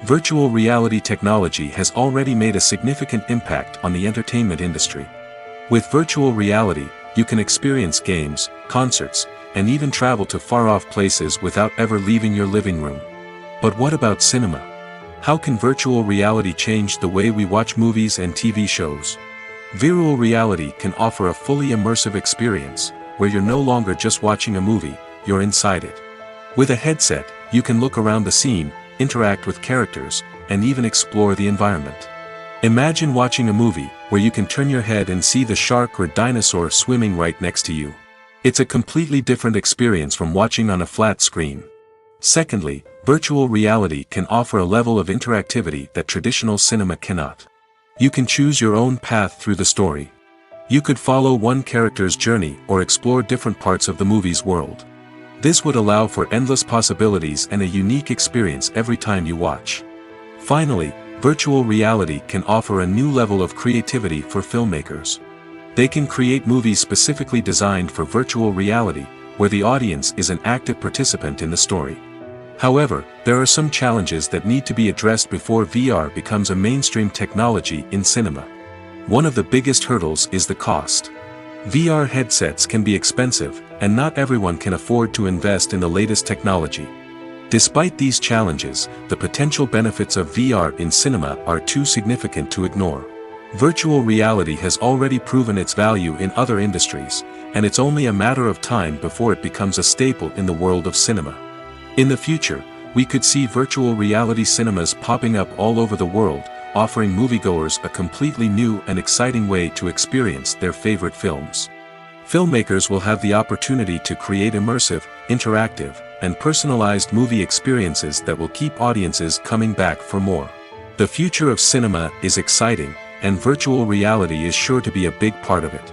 Virtual reality technology has already made a significant impact on the entertainment industry. With virtual reality, you can experience games, concerts, and even travel to far-off places without ever leaving your living room. But what about cinema? How can virtual reality change the way we watch movies and TV shows? Virtual reality can offer a fully immersive experience, where you're no longer just watching a movie, you're inside it. With a headset, you can look around the scene, interact with characters, and even explore the environment. Imagine watching a movie, where you can turn your head and see the shark or dinosaur swimming right next to you. It's a completely different experience from watching on a flat screen. Secondly, virtual reality can offer a level of interactivity that traditional cinema cannot. You can choose your own path through the story. You could follow one character's journey or explore different parts of the movie's world. This would allow for endless possibilities and a unique experience every time you watch. Finally, virtual reality can offer a new level of creativity for filmmakers. They can create movies specifically designed for virtual reality, where the audience is an active participant in the story. However, there are some challenges that need to be addressed before VR becomes a mainstream technology in cinema. One of the biggest hurdles is the cost. VR headsets can be expensive, and not everyone can afford to invest in the latest technology. Despite these challenges, the potential benefits of VR in cinema are too significant to ignore. Virtual reality has already proven its value in other industries, and it's only a matter of time before it becomes a staple in the world of cinema. In the future, we could see virtual reality cinemas popping up all over the world, offering moviegoers a completely new and exciting way to experience their favorite films. Filmmakers will have the opportunity to create immersive, interactive, and personalized movie experiences that will keep audiences coming back for more. The future of cinema is exciting, and virtual reality is sure to be a big part of it.